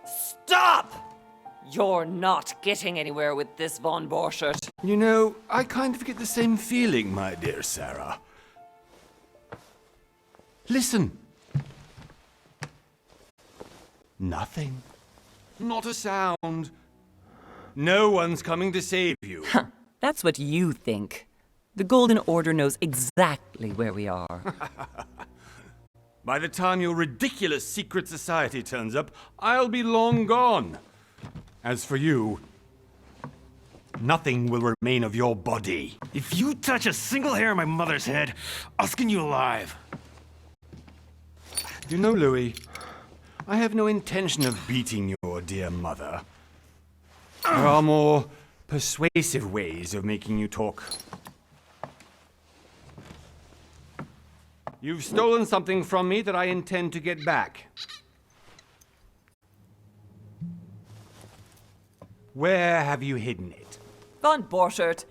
Stop! You're not getting anywhere with this, von Borchert. You know, I kind of get the same feeling, my dear Sarah. Listen. Nothing. Not a sound. No one's coming to save you. That's what you think. The Golden Order knows exactly where we are. By the time your ridiculous secret society turns up, I'll be long gone. As for you, nothing will remain of your body. If you touch a single hair on my mother's head, I'll skin you alive. You know, Louis, I have no intention of beating your dear mother. There are more persuasive ways of making you talk. You've stolen something from me that I intend to get back. Where have you hidden it? Von Borchert,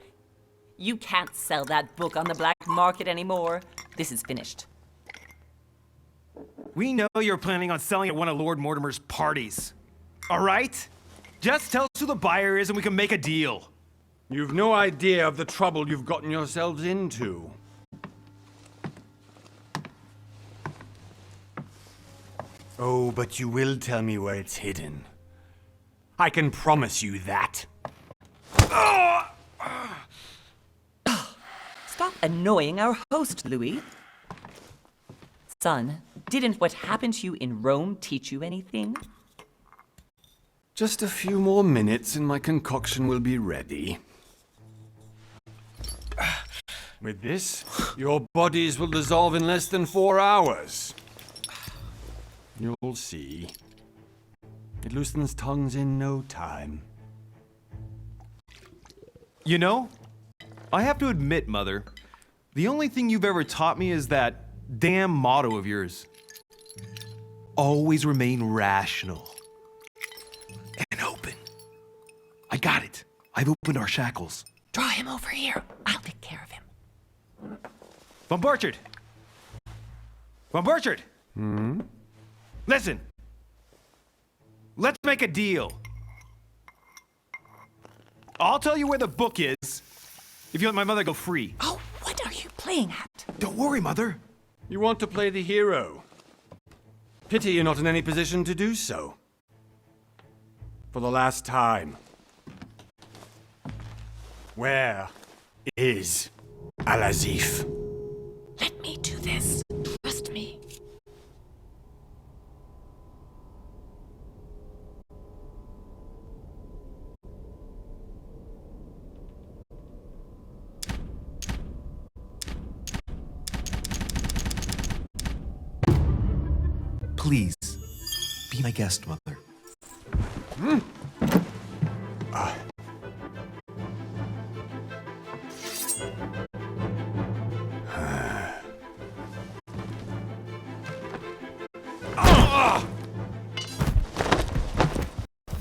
you can't sell that book on the black market anymore. This is finished. We know you're planning on selling at one of Lord Mortimer's parties. All right? Just tell us who the buyer is and we can make a deal. You've no idea of the trouble you've gotten yourselves into. Oh, but you will tell me where it's hidden. I can promise you that. Stop annoying our host, Louis. Son, didn't what happened to you in Rome teach you anything? Just a few more minutes and my concoction will be ready. With this, your bodies will dissolve in less than 4 hours. You'll see. It loosens tongues in no time. You know, I have to admit, Mother, the only thing you've ever taught me is that damn motto of yours. Always remain rational. And open. I got it. I've opened our shackles. Draw him over here. I'll take care of him. Von Borchert! Von Borchert! Listen. Let's make a deal. I'll tell you where the book is if you let my mother go free. Oh, what are you playing at? Don't worry, Mother. You want to play the hero. Pity you're not in any position to do so. For the last time. Where is Al-Azif? Let me do this. Trust me. Please, be my guest, Mother.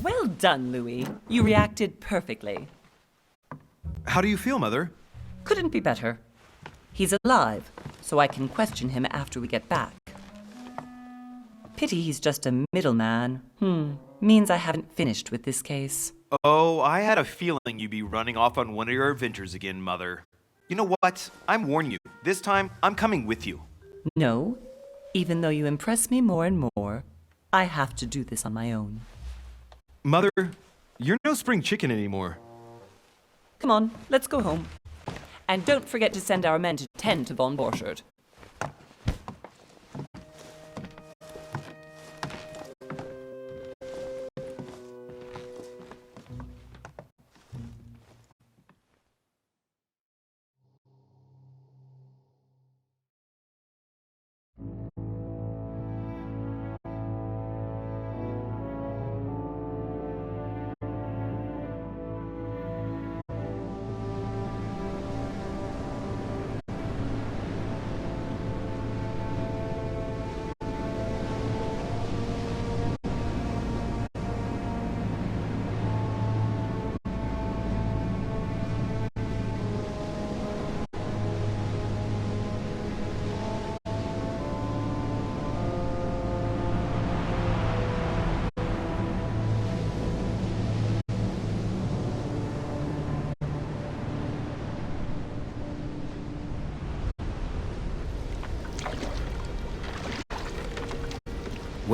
Well done, Louis. You reacted perfectly. How do you feel, Mother? Couldn't be better. He's alive, so I can question him after we get back. Pity he's just a middleman. Means I haven't finished with this case. Oh, I had a feeling you'd be running off on one of your adventures again, Mother. You know what? I'm warning you. This time, I'm coming with you. No, even though you impress me more and more, I have to do this on my own. Mother, you're no spring chicken anymore. Come on, let's go home. And don't forget to send our men to tend to von Borchert.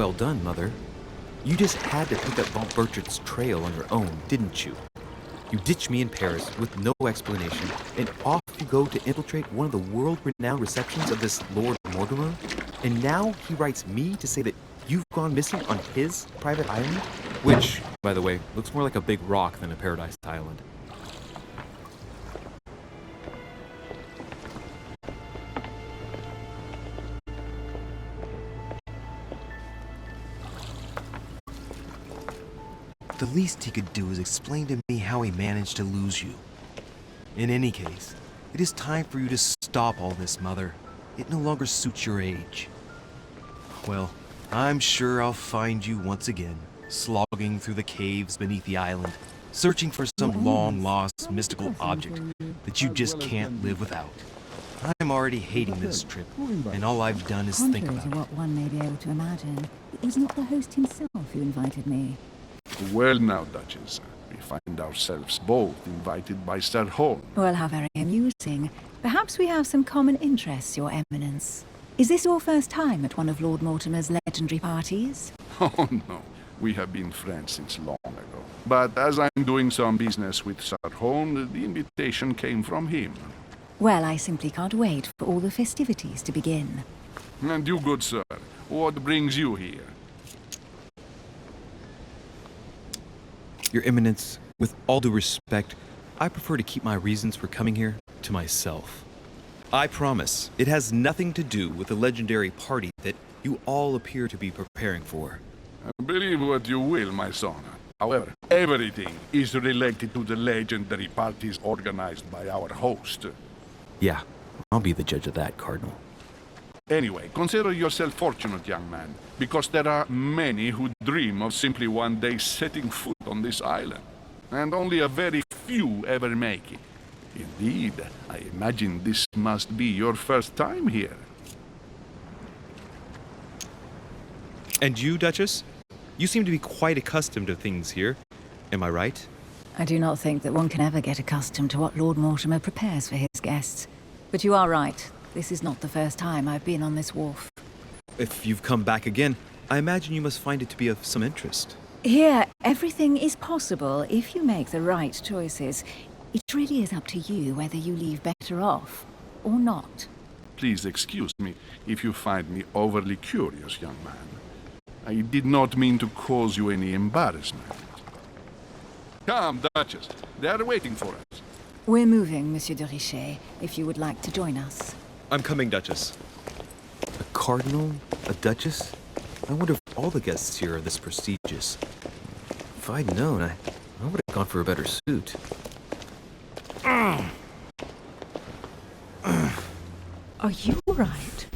Well done, Mother. You just had to pick up Von Burchard's trail on your own, didn't you? You ditched me in Paris with no explanation, and off you go to infiltrate one of the world-renowned receptions of this Lord Mortimer? And now he writes me to say that you've gone missing on his private island? Which, by the way, looks more like a big rock than a paradise island. The least he could do is explain to me how he managed to lose you. In any case, it is time for you to stop all this, Mother. It no longer suits your age. Well, I'm sure I'll find you once again, slogging through the caves beneath the island, searching for some long-lost mystical object that you just can't live without. I'm already hating this trip, and all I've done is think Contrary about to it. what one may be able to imagine, it was not the host himself who invited me. Well now, Duchess, we find ourselves both invited by Sir Holm. Well, how very amusing. Perhaps we have some common interests, Your Eminence. Is this your first time at one of Lord Mortimer's legendary parties? Oh no, we have been friends since long ago. But as I'm doing some business with Sir Holm, the invitation came from him. Well, I simply can't wait for all the festivities to begin. And you, good sir, what brings you here? Your Eminence, with all due respect, I prefer to keep my reasons for coming here to myself. I promise, it has nothing to do with the legendary party that you all appear to be preparing for. Believe what you will, my son. However, everything is related to the legendary parties organized by our host. Yeah, I'll be the judge of that, Cardinal. Anyway, consider yourself fortunate, young man, because there are many who dream of simply one day setting foot on this island, and only a very few ever make it. Indeed, I imagine this must be your first time here. And you, Duchess? You seem to be quite accustomed to things here. Am I right? I do not think that one can ever get accustomed to what Lord Mortimer prepares for his guests. But you are right. This is not the first time I've been on this wharf. If you've come back again, I imagine you must find it to be of some interest. Here, everything is possible if you make the right choices. It really is up to you whether you leave better off or not. Please excuse me if you find me overly curious, young man. I did not mean to cause you any embarrassment. Come, Duchess. They are waiting for us. We're moving, Monsieur de Richet, if you would like to join us. I'm coming, Duchess. A cardinal? A duchess? I wonder if all the guests here are this prestigious. If I'd known, I would have gone for a better suit. Are you all right?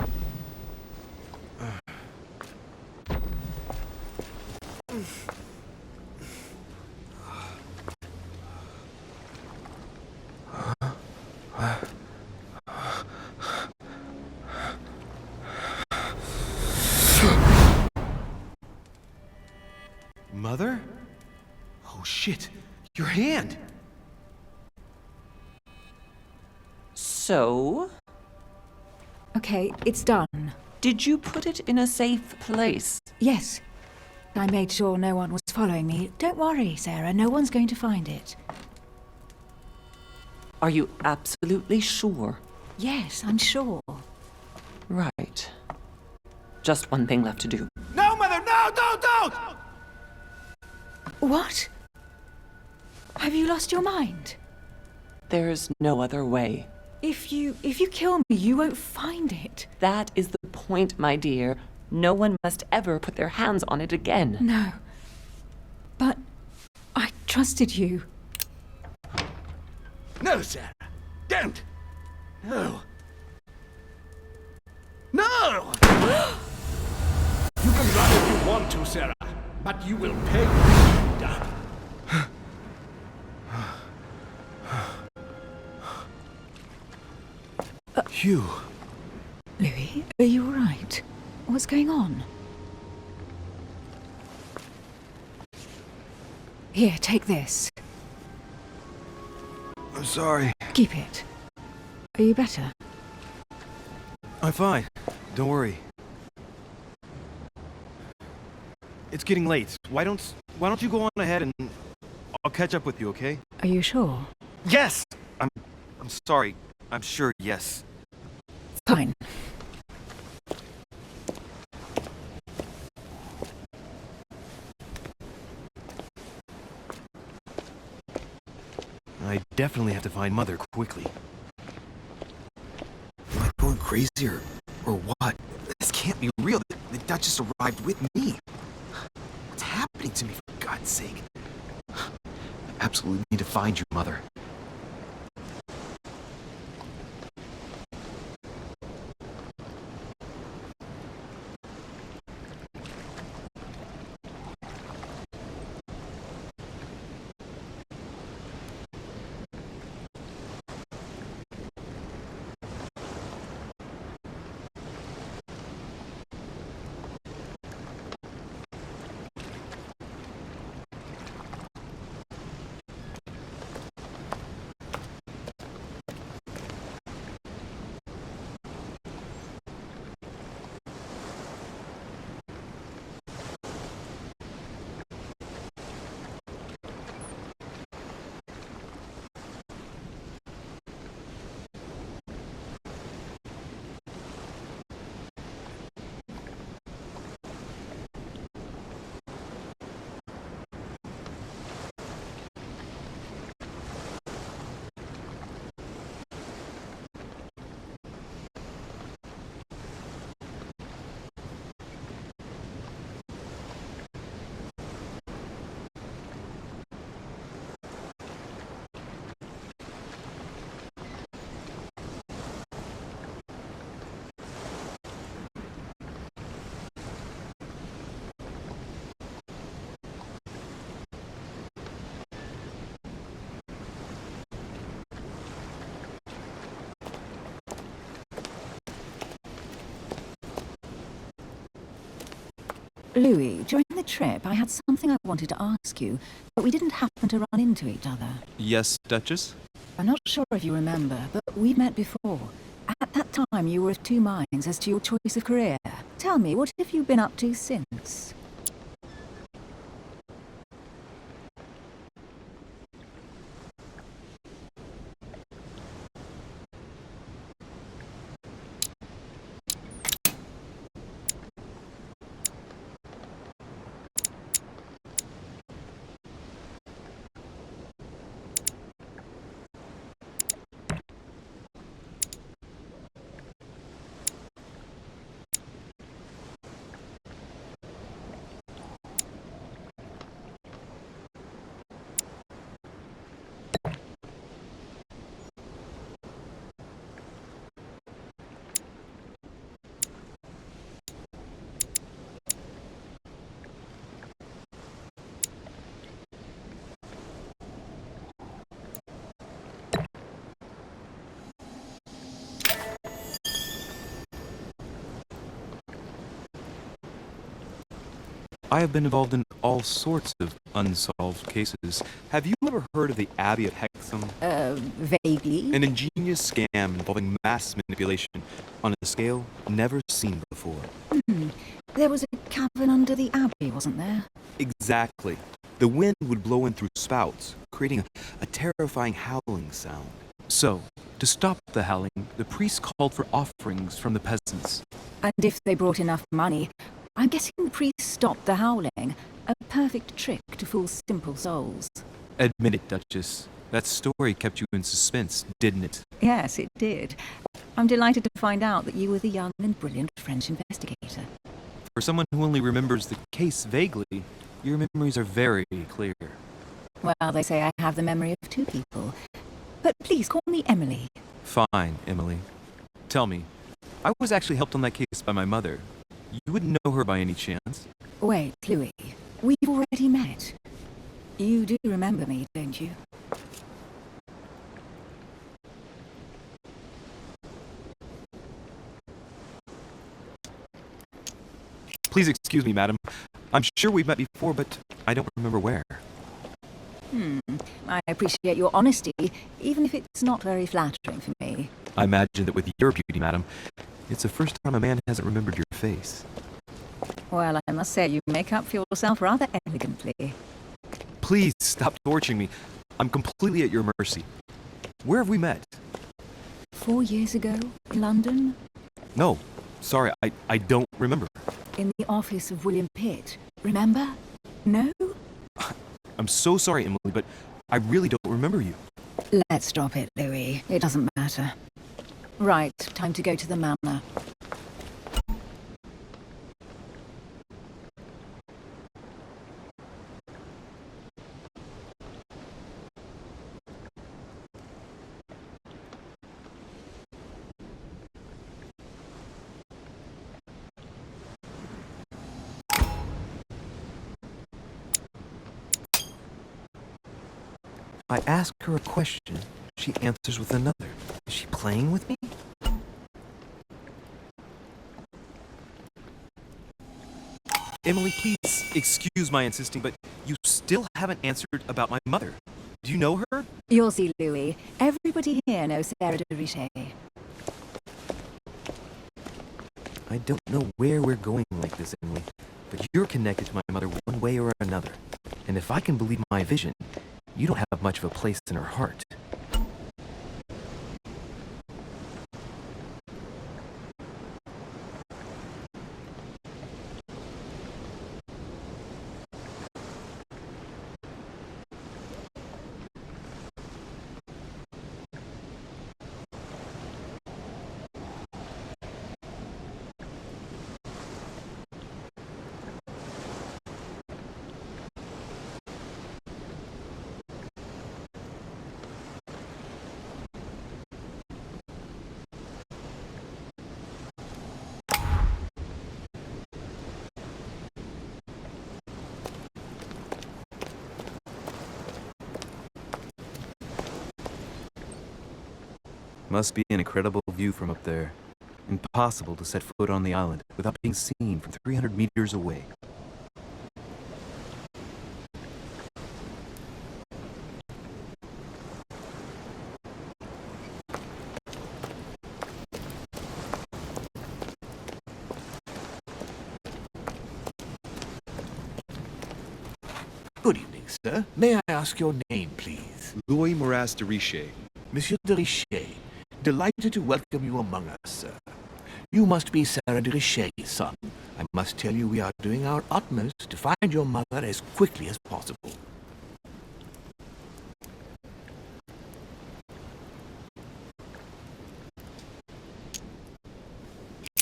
Mother? Oh shit, your hand! So, Okay, it's done. did you put it in a safe place? Yes. I made sure no one was following me. Don't worry, Sarah, no one's going to find it. Are you absolutely sure? Yes, I'm sure. Right. Just one thing left to do. No, Mother, no, don't! What? Have you lost your mind? There's no other way. If you kill me, you won't find it. That is the point, my dear. No one must ever put their hands on it again. No. But I trusted you. No, Sarah. Don't. No. No! You can run if you want to, Sarah, but you will pay for that. Hugh. Louis, are you all right? What's going on? Here, take this. I'm sorry. Keep it. Are you better? I'm fine. Don't worry. it's getting late. Why don't you go on ahead and I'll catch up with you, okay? Are you sure? Yes! I'm sorry. I'm sure, yes. Fine. I definitely have to find Mother quickly. Am I going crazy or what? This can't be real. The Duchess arrived with me. What's happening to me, for God's sake? I absolutely need to find you, Mother. Louis, during the trip, I had something I wanted to ask you, but we didn't happen to run into each other. Yes, Duchess? I'm not sure if you remember, but we've met before. At that time, you were of two minds as to your choice of career. Tell me, what have you been up to since? I have been involved in all sorts of unsolved cases. Have you ever heard of the Abbey of Hexham? Vaguely. An ingenious scam involving mass manipulation on a scale never seen before. There was a cavern under the abbey, wasn't there? Exactly. The wind would blow in through spouts, creating a terrifying howling sound. So, to stop the howling, the priests called for offerings from the peasants. And if they brought enough money, I'm guessing the priest stopped the howling. A perfect trick to fool simple souls. Admit it, Duchess. That story kept you in suspense, didn't it? Yes, it did. I'm delighted to find out that you were the young and brilliant French investigator. For someone who only remembers the case vaguely, your memories are very clear. Well, they say I have the memory of two people. But please call me Emily. Fine, Emily. Tell me, I was actually helped on that case by my mother. You wouldn't know her by any chance? Wait, Louis. We've already met. You do remember me, don't you? Please excuse me, madam. I'm sure we've met before, but I don't remember where. I appreciate your honesty, even if it's not very flattering for me. I imagine that with your beauty, madam, it's the first time a man hasn't remembered your face. Well, I must say you make up for yourself rather elegantly. Please stop torturing me. I'm completely at your mercy. Where have we met? 4 years ago, in London, No, sorry, I don't remember. in the office of William Pitt. Remember? No? I'm so sorry, Emily, but I really don't remember you. Let's drop it, Louis. It doesn't matter. Right, time to go to the manor. I ask her a question, she answers with another. Is she playing with me? Emily, please excuse my insisting, but you still haven't answered about my mother. Do you know her? You'll see, Louis. Everybody here knows Sarah de Richet. I don't know where we're going like this, Emily, but you're connected to my mother one way or another. And if I can believe my vision, you don't have much of a place in her heart. Must be an incredible view from up there. Impossible to set foot on the island without being seen from 300 meters away. Good evening, sir. May I ask your name, please? Louis Moras de Richet. Monsieur de Richet. Delighted to welcome you among us, sir. You must be Sarah de Richet's son. I must tell you we are doing our utmost to find your mother as quickly as possible.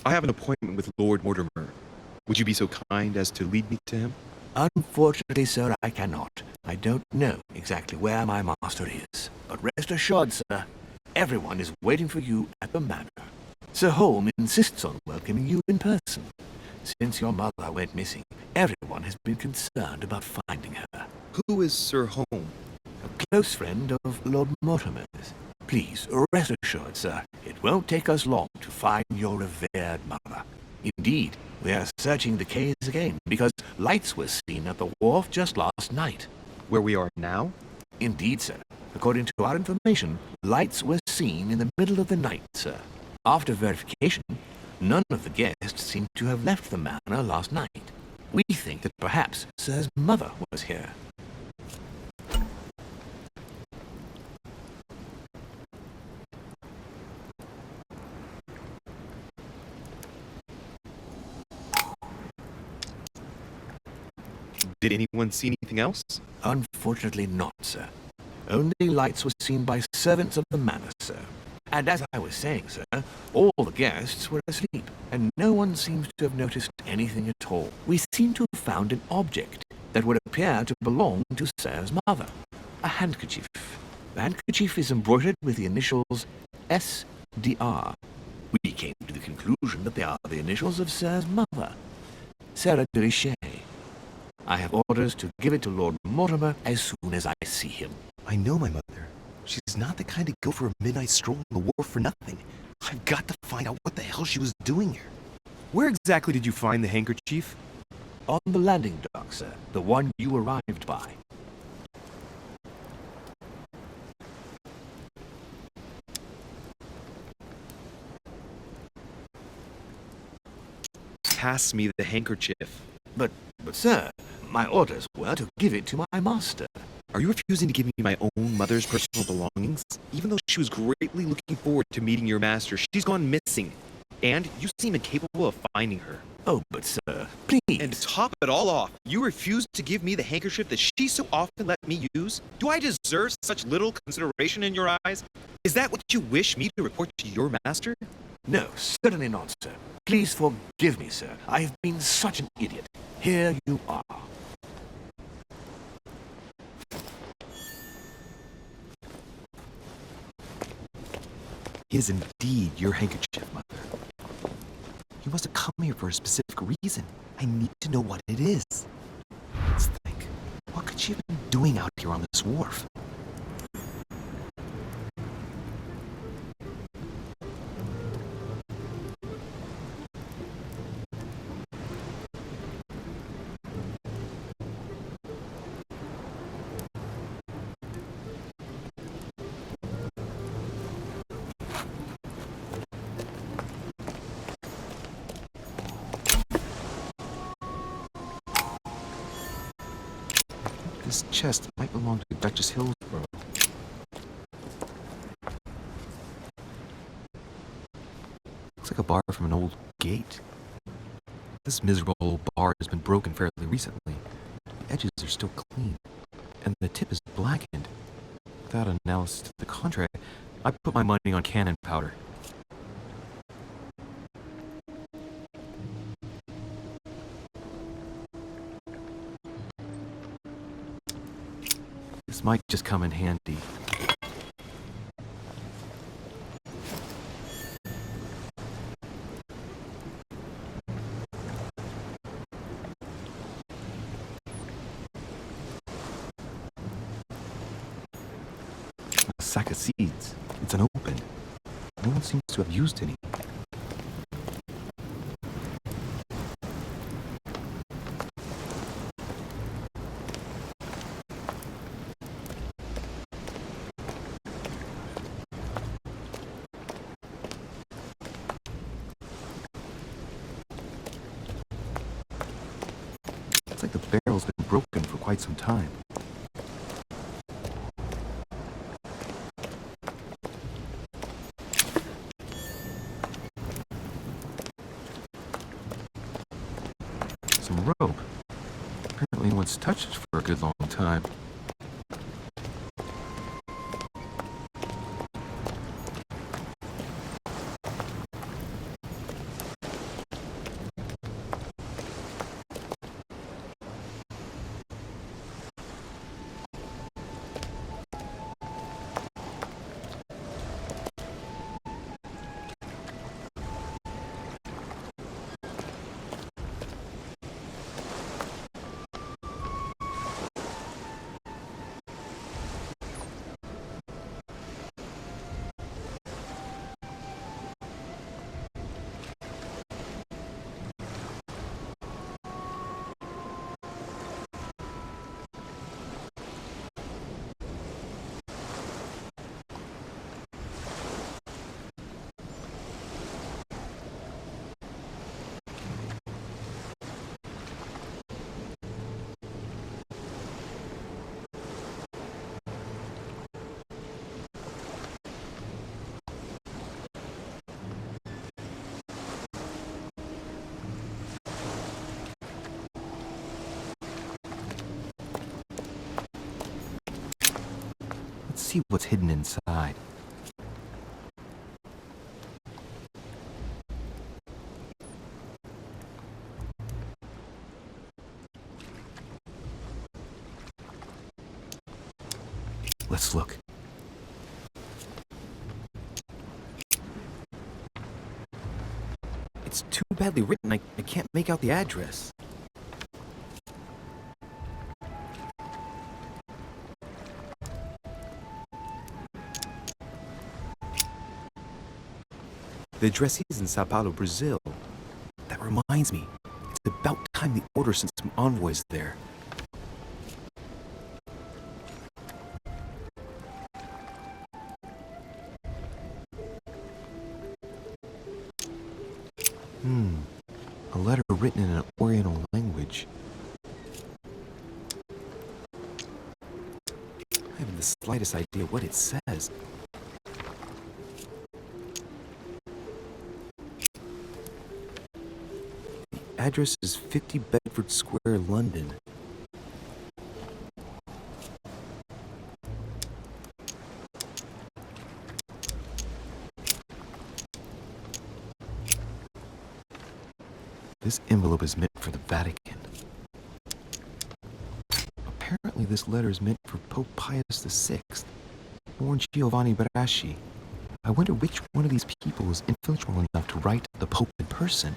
I have an appointment with Lord Mortimer. Would you be so kind as to lead me to him? Unfortunately, sir, I cannot. I don't know exactly where my master is. But rest assured, sir, everyone is waiting for you at the manor. Sir Holmes insists on welcoming you in person. Since your mother went missing, everyone has been concerned about finding her. Who is Sir Holmes? A close friend of Lord Mortimer's. Please, rest assured, sir, it won't take us long to find your revered mother. Indeed, we are searching the quays again because lights were seen at the wharf just last night. Where we are now? Indeed, sir. According to our information, lights were seen in the middle of the night, sir. After verification, none of the guests seem to have left the manor last night. We think that perhaps Sir's mother was here. Did anyone see anything else? Unfortunately not, sir. Only lights were seen by servants of the manor, sir. And as I was saying, sir, all the guests were asleep, and no one seems to have noticed anything at all. We seem to have found an object that would appear to belong to Sir's mother. A handkerchief. The handkerchief is embroidered with the initials S.D.R. We came to the conclusion that they are the initials of Sir's mother, Sarah de Richet. I have orders to give it to Lord Mortimer as soon as I see him. I know my mother. She's not the kind to go for a midnight stroll on the wharf for nothing. I've got to find out what the hell she was doing here. Where exactly did you find the handkerchief? On the landing dock, sir. The one you arrived by. pass me the handkerchief. But, sir, my orders were to give it to my master. Are you refusing to give me my own mother's personal belongings? Even though she was greatly looking forward to meeting your master, she's gone missing. And you seem incapable of finding her. Oh, but sir, please. And to top it all off, you refuse to give me the handkerchief that she so often let me use? Do I deserve such little consideration in your eyes? Is that what you wish me to report to your master? No, certainly not, sir. Please forgive me, sir. I have been such an idiot. Here you are. It is indeed your handkerchief, Mother. You must have come here for a specific reason. I need to know what it is. Let's think. What could she have been doing out here on this wharf? This chest might belong to Duchess Hillsborough. Looks like a bar from an old gate. This miserable old bar has been broken fairly recently. The edges are still clean, and the tip is blackened. Without analysis to the contrary, I put my money on cannon powder. This might just come in handy. A sack of seeds. It's unopened. No one seems to have used any. It's like the barrel's been broken for quite some time. Some rope. Apparently no one's touched it for a good long time. Let's see what's hidden inside. Let's look. It's too badly written, I can't make out the address. The address is in Sao Paulo, Brazil. That reminds me, it's about time the order sent some envoys there. A letter written in an Oriental language. I haven't the slightest idea what it says. The address is 50 Bedford Square, London. This envelope is meant for the Vatican. Apparently this letter is meant for Pope Pius VI, born Giovanni Braschi. I wonder which one of these people was influential enough to write the Pope in person.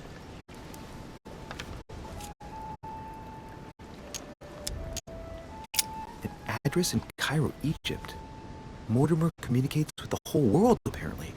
An address in Cairo, Egypt. Mortimer communicates with the whole world, apparently.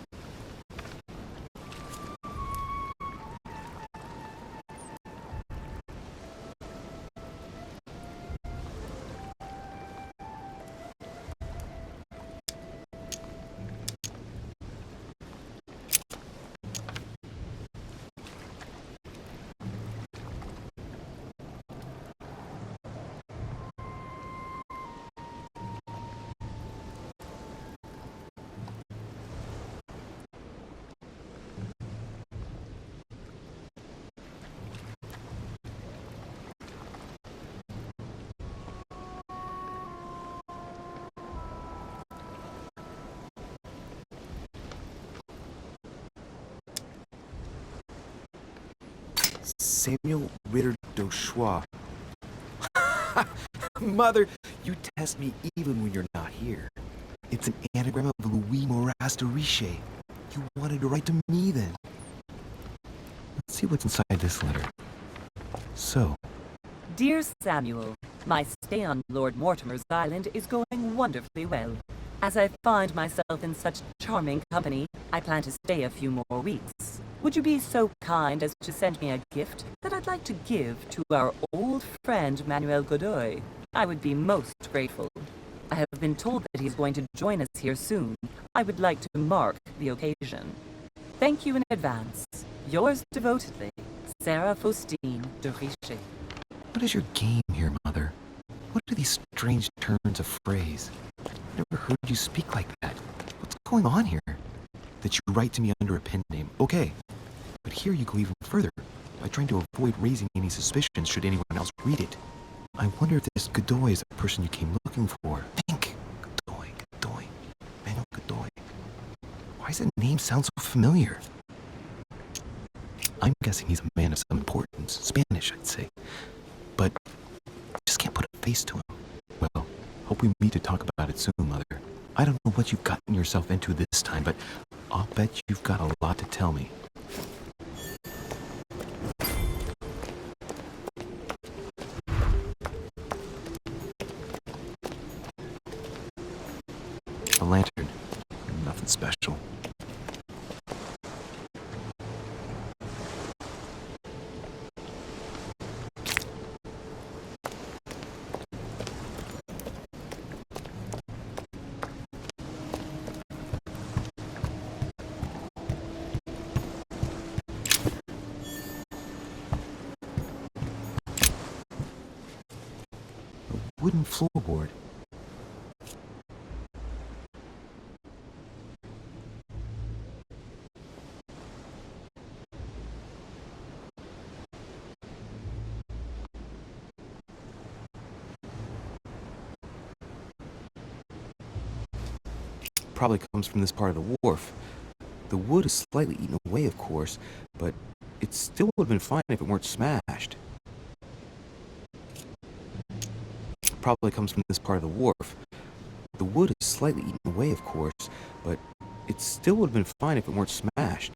Samuel Ritter Dauchois. Mother, you test me even when you're not here. It's an anagram of Louis Moras de Riche. You wanted to write to me then. Let's see what's inside this letter. So, Dear Samuel, my stay on Lord Mortimer's island is going wonderfully well. As I find myself in such charming company, I plan to stay a few more weeks. Would you be so kind as to send me a gift that I'd like to give to our old friend Manuel Godoy? I would be most grateful. I have been told that he's going to join us here soon. I would like to mark the occasion. Thank you in advance. Yours devotedly, Sarah Faustine de Riche. what is your game here, Mother? What are these strange turns of phrase? I've never heard you speak like that. What's going on here? That you write to me under a pen name, okay. But here you go even further, by trying to avoid raising any suspicions should anyone else read it. I wonder if this Godoy is the person you came looking for. Think! Godoy. Manuel Godoy. Why does that name sound so familiar? I'm guessing he's a man of some importance. Spanish, I'd say. But I just can't put a face to him. Well, hope we meet to talk about it soon, Mother. I don't know what you've gotten yourself into this time, but I'll bet you've got a lot to tell me. A lantern. Nothing special. A wooden floorboard. Probably comes from this part of the wharf. The wood is slightly eaten away, of course, but it still would have been fine if it weren't smashed. Probably comes from this part of the wharf. The wood is slightly eaten away, of course, but it still would have been fine if it weren't smashed.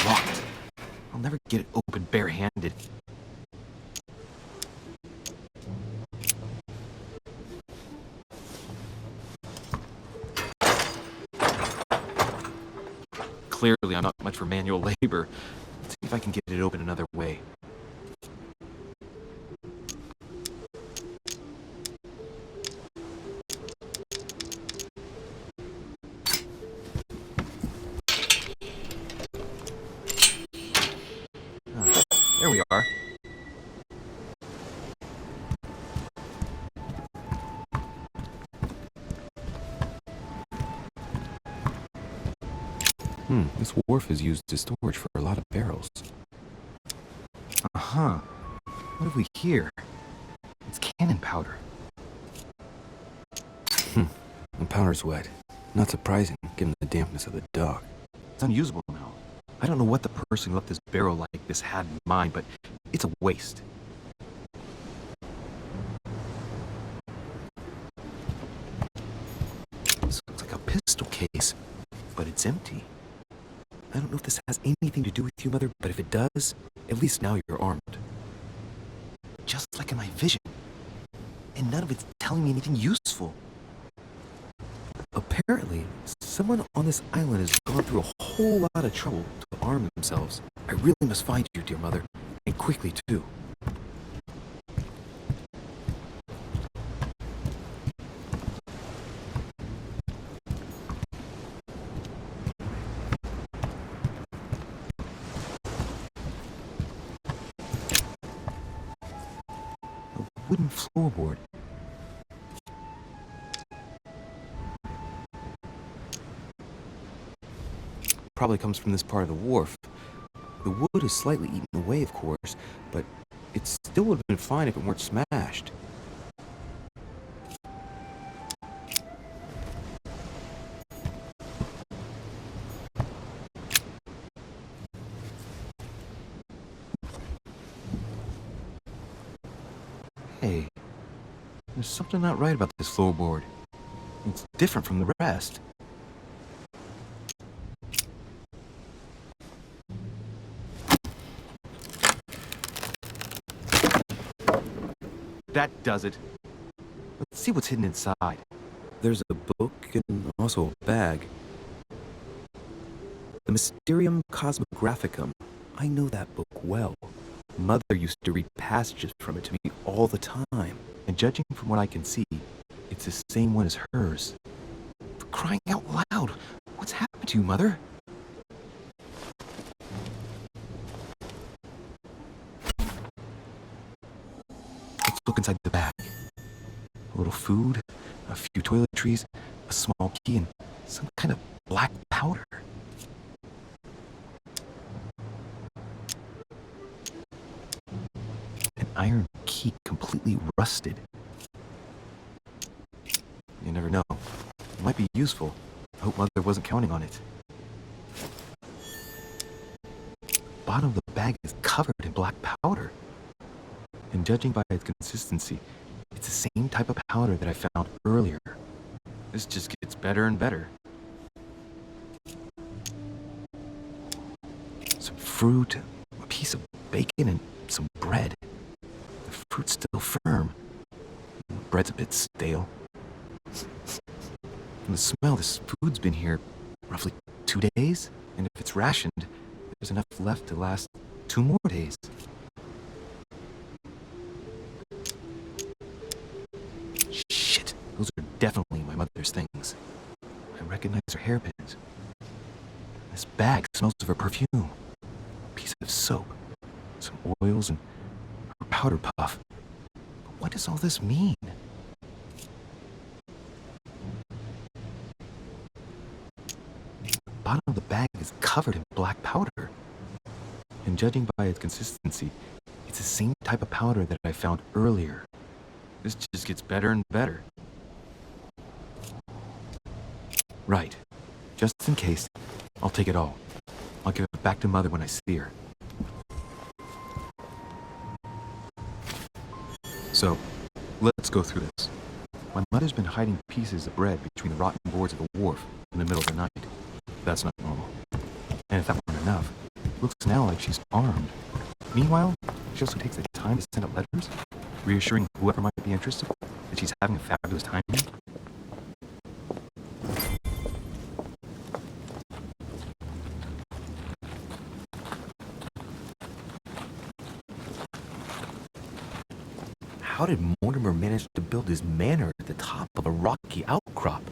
Locked. I'll never get it open barehanded. Clearly, I'm not much for manual labor. Let's see if I can get it open another way. Ah, there we are. This wharf is used as storage for a lot of barrels. Uh-huh. What have we here? It's cannon powder. The powder's wet. Not surprising, given the dampness of the dock. It's unusable now. I don't know what the person who left this barrel like this had in mind, but it's a waste. This looks like a pistol case, but it's empty. I don't know if this has anything to do with you, Mother, but if it does, at least now you're armed. Just like in my vision. And none of it's telling me anything useful. Apparently, someone on this island has gone through a whole lot of trouble to arm themselves. I really must find you, dear Mother, and quickly too. A wooden floorboard. Probably comes from this part of the wharf. The wood is slightly eaten away, of course, but it still would have been fine if it weren't smashed. Hey, there's something not right about this floorboard. It's different from the rest. That does it. Let's see what's hidden inside. There's a book and also a bag. The Mysterium Cosmographicum. I know that book well. Mother used to read passages from it to me all the time. And judging from what I can see, it's the same one as hers. For crying out loud! What's happened to you, Mother? Let's look inside the bag. A little food, a few toiletries, a small key, and some kind of black powder. An iron key completely rusted. You never know. It might be useful. I hope Mother wasn't counting on it. The bottom of the bag is covered in black powder. And judging by its consistency, it's the same type of powder that I found earlier. This just gets better and better. Some fruit, a piece of bacon, and some bread. The fruit's still firm. The bread's a bit stale. From the smell, this food's been here roughly 2 days, and if it's rationed, there's enough left to last 2 more days. Shit, those are definitely my mother's things. I recognize her hairpins. This bag smells of her perfume. A piece of soap, some oils, and her powder puff. But what does all this mean? The bottom of the bag is covered in black powder. And judging by its consistency, it's the same type of powder that I found earlier. This just gets better and better. Right. Just in case, I'll take it all. I'll give it back to Mother when I see her. So, let's go through this. My mother's been hiding pieces of bread between the rotten boards of the wharf in the middle of the night. That's not normal. And if that weren't enough, it looks now like she's armed. Meanwhile, she also takes the time to send out letters, reassuring whoever might be interested that she's having a fabulous time here. How did Mortimer manage to build his manor at the top of a rocky outcrop?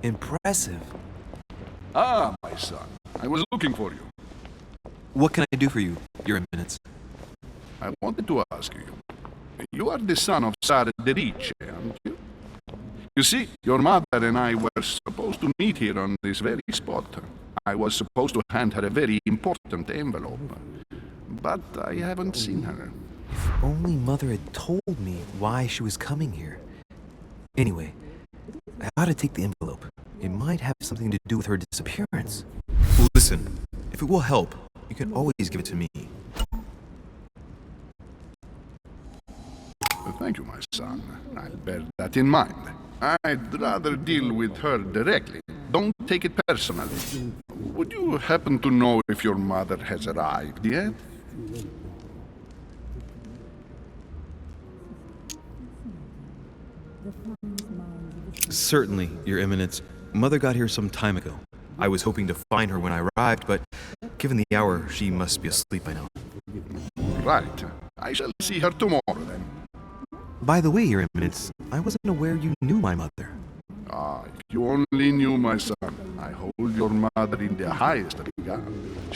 Impressive. Ah, my son. I was looking for you. What can I do for you, Your Eminence? I wanted to ask you. You are the son of Sara de Ricci, aren't you? You see, your mother and I were supposed to meet here on this very spot. I was supposed to hand her a very important envelope. But I haven't seen her. If only Mother had told me why she was coming here. Anyway, I ought to take the envelope. It might have something to do with her disappearance. Listen, if it will help, you can always give it to me. Thank you, my son. I'll bear that in mind. I'd rather deal with her directly. Don't take it personally. Would you happen to know if your mother has arrived yet? Certainly, Your Eminence. Mother got here some time ago. I was hoping to find her when I arrived, but given the hour, she must be asleep by now. Right. I shall see her tomorrow then. By the way, Your Eminence, I wasn't aware you knew my mother. Ah, if you only knew, my son. I hold your mother in the highest regard.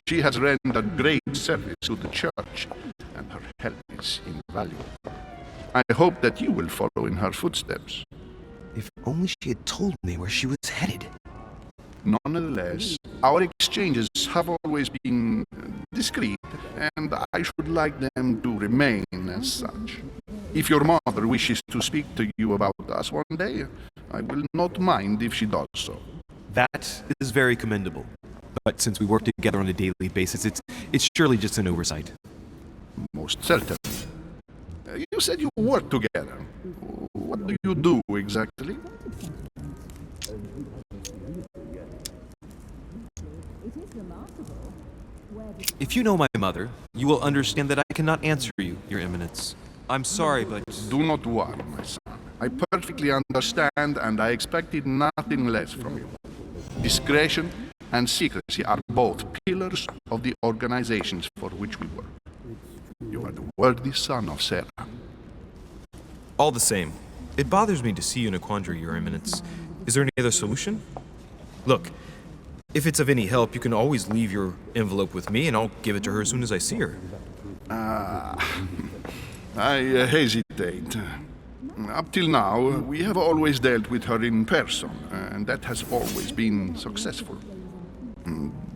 She has rendered great service to the church, and her help is invaluable. I hope that you will follow in her footsteps. If only she had told me where she was headed. Nonetheless, our exchanges have always been discreet, and I should like them to remain as such. If your mother wishes to speak to you about us one day, I will not mind if she does so. That is very commendable. But since we work together on a daily basis, it's surely just an oversight. Most certainly. You said you work together. What do you do exactly? If you know my mother, you will understand that I cannot answer you, Your Eminence. I'm sorry, but... Do not worry, my son. I perfectly understand, and I expected nothing less from you. Discretion and secrecy are both pillars of the organizations for which we work. You are the worthy son of Sarah. All the same, it bothers me to see you in a quandary, Your Eminence. Is there any other solution? Look, if it's of any help, you can always leave your envelope with me, and I'll give it to her as soon as I see her. I hesitate. Up till now, we have always dealt with her in person, and that has always been successful.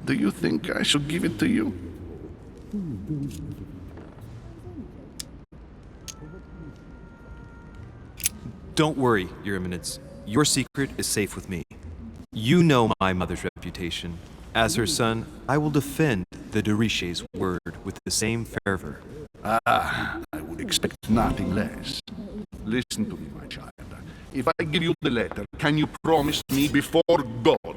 Do you think I should give it to you? Don't worry, Your Eminence. Your secret is safe with me. You know my mother's reputation. As her son, I will defend the de Ricci's word with the same fervor. I would expect nothing less. Listen to me, my child. If I give you the letter, can you promise me before God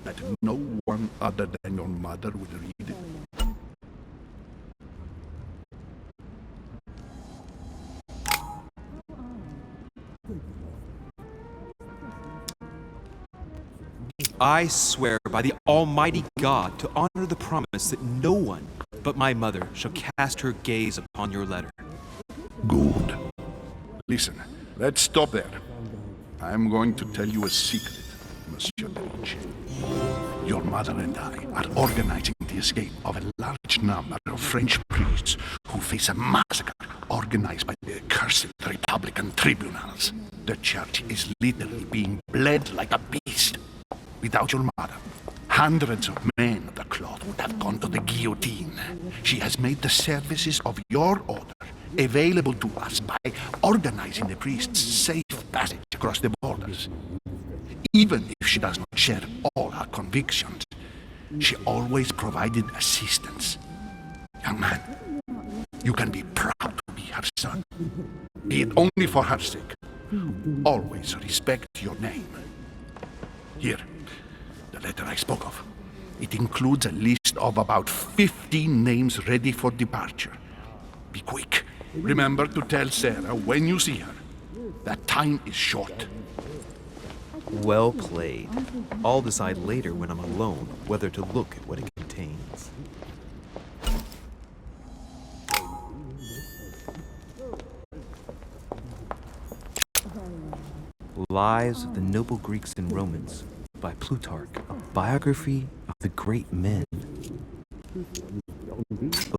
that no one other than your mother will read it? I swear by the Almighty God to honor the promise that no one but my mother shall cast her gaze upon your letter. Good. Listen, let's stop there. I'm going to tell you a secret, Monsieur de Ricci. Your mother and I are organizing the escape of a large number of French priests who face a massacre organized by the accursed Republican tribunals. The church is literally being bled like a beast. Without your mother, hundreds of men of the cloth would have gone to the guillotine. She has made the services of your order available to us by organizing the priest's safe passage across the borders. Even if she does not share all our convictions, she always provided assistance. Young man, you can be proud to be her son. Be it only for her sake. Always respect your name. Here, the letter I spoke of. It includes a list of about 15 names ready for departure. Be quick. Remember to tell Sarah when you see her that time is short. Well played. I'll decide later when I'm alone whether to look at what it contains. Lives of the Noble Greeks and Romans by Plutarch, a biography of the great men.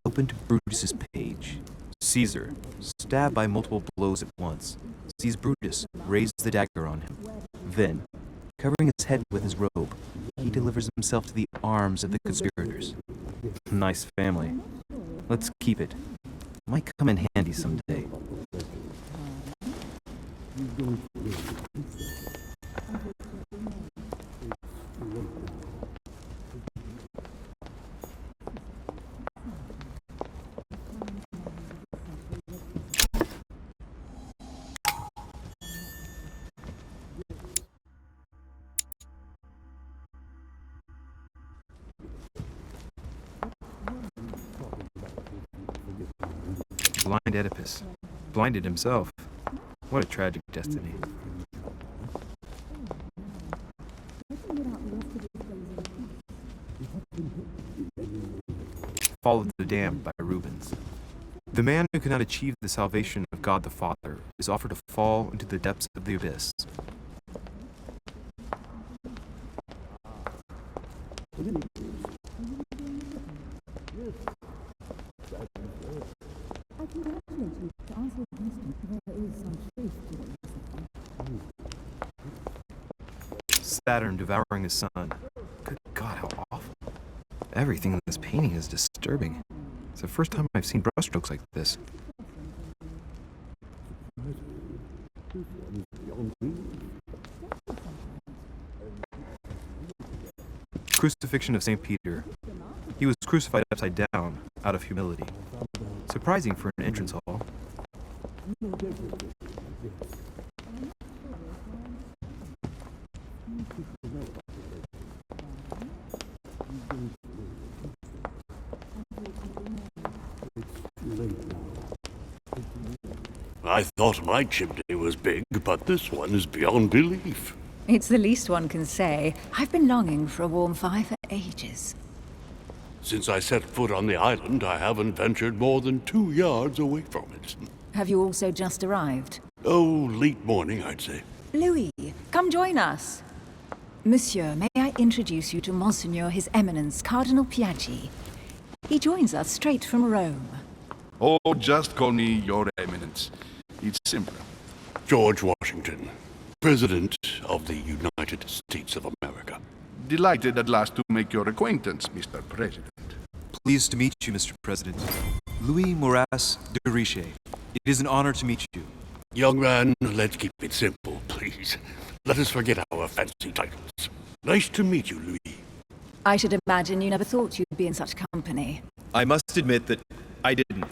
Open to Brutus's page. Caesar, stabbed by multiple blows at once, sees Brutus raise the dagger on him. Then, covering his head with his robe, he delivers himself to the arms of the conspirators. Nice family. Let's keep it. Might come in handy someday. Blind Oedipus. Blinded himself. What a tragic destiny. Fall of the Damned by Rubens. The man who cannot achieve the salvation of God the Father is offered to fall into the depths of the abyss. Saturn devouring his son. Good God, how awful. Everything in this painting is disturbing. It's the first time I've seen brushstrokes like this. Crucifixion of St. Peter. He was crucified upside down, out of humility. Surprising for an entrance hall. I thought my chimney was big, but this one is beyond belief. It's the least one can say. I've been longing for a warm fire for ages. Since I set foot on the island, I haven't ventured more than 2 yards away from it. Have you also just arrived? Oh, late morning, I'd say. Louis, come join us. Monsieur, may I introduce you to Monseigneur His Eminence Cardinal Piaggi? He joins us straight from Rome. Oh, just call me Your Eminence. It's simpler. George Washington, President of the United States of America. Delighted at last to make your acquaintance, Mr. President. Pleased to meet you, Mr. President. Louis Moras de Riche. It is an honor to meet you. Young man, let's keep it simple, please. Let us forget our fancy titles. Nice to meet you, Louis. I should imagine you never thought you'd be in such company. I must admit that I didn't.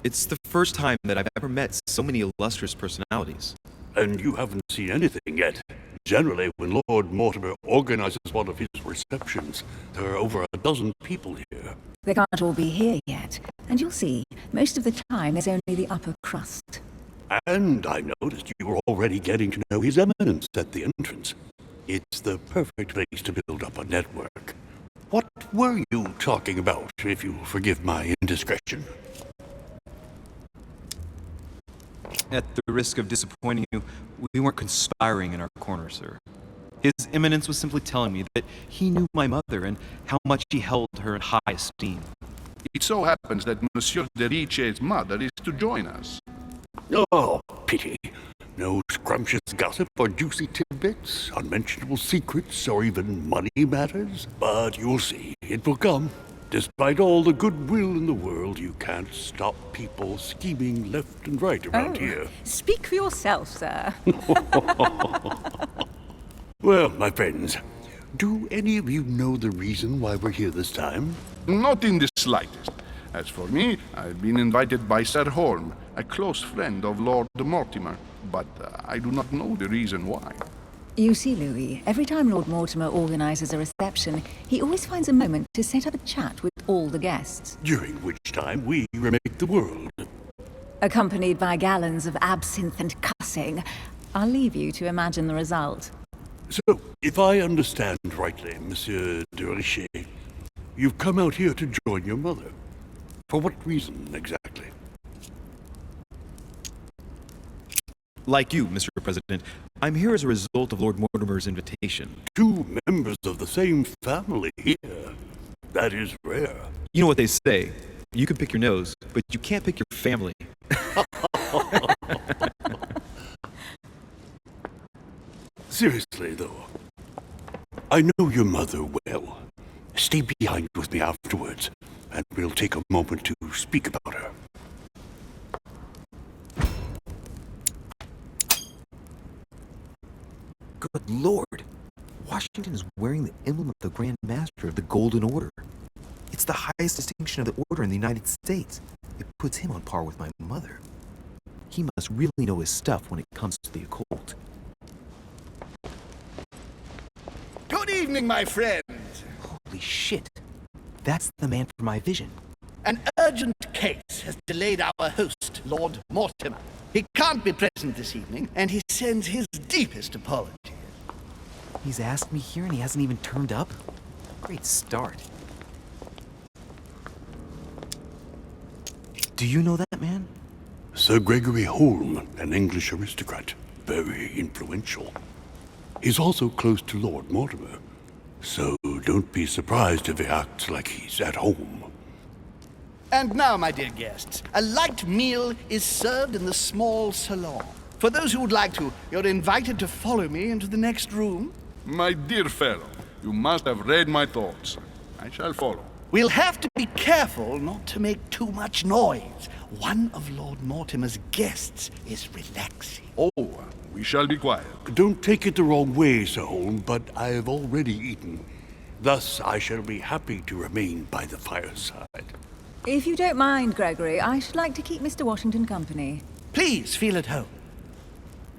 It's the first time that I've ever met so many illustrious personalities. And you haven't seen anything yet. Generally, when Lord Mortimer organizes one of his receptions, there are over a dozen people here. They can't all be here yet, and you'll see, most of the time there's only the upper crust. And I noticed you were already getting to know His Eminence at the entrance. It's the perfect place to build up a network. What were you talking about, if you'll forgive my indiscretion? At the risk of disappointing you, we weren't conspiring in our corner, sir. His Eminence was simply telling me that he knew my mother and how much he held her in high esteem. It so happens that Monsieur de Riche's mother is to join us. Oh, pity. No scrumptious gossip or juicy tidbits, unmentionable secrets, or even money matters. But you'll see, it will come. Despite all the goodwill in the world, you can't stop people scheming left and right around here. Speak for yourself, sir. Well, my friends, do any of you know the reason why we're here this time? Not in the slightest. As for me, I've been invited by Sir Holm, a close friend of Lord Mortimer, but I do not know the reason why. You see, Louis, every time Lord Mortimer organises a reception, he always finds a moment to set up a chat with all the guests. During which time we remake the world. Accompanied by gallons of absinthe and cussing. I'll leave you to imagine the result. So, if I understand rightly, Monsieur de Richet, you've come out here to join your mother. For what reason, exactly? Like you, Mr. President, I'm here as a result of Lord Mortimer's invitation. 2 members of the same family here. That is rare. You know what they say, you can pick your nose, but you can't pick your family. Seriously, though, I know your mother well. Stay behind with me afterwards, and we'll take a moment to speak about her. Good Lord! Washington is wearing the emblem of the Grand Master of the Golden Order. It's the highest distinction of the Order in the United States. It puts him on par with my mother. He must really know his stuff when it comes to the occult. Good evening, my friend. Holy shit! That's the man for my vision. An urgent case has delayed our host, Lord Mortimer. He can't be present this evening, and he sends his deepest apologies. He's asked me here and he hasn't even turned up? Great start. Do you know that man? Sir Gregory Holm, an English aristocrat. Very influential. He's also close to Lord Mortimer. So don't be surprised if he acts like he's at home. And now, my dear guests, a light meal is served in the small salon. For those who would like to, you're invited to follow me into the next room. My dear fellow, you must have read my thoughts. I shall follow. We'll have to be careful not to make too much noise. One of Lord Mortimer's guests is relaxing. Oh, we shall be quiet. Don't take it the wrong way, Sir Holm, but I have already eaten. Thus, I shall be happy to remain by the fireside. If you don't mind, Gregory, I should like to keep Mr. Washington company. Please feel at home.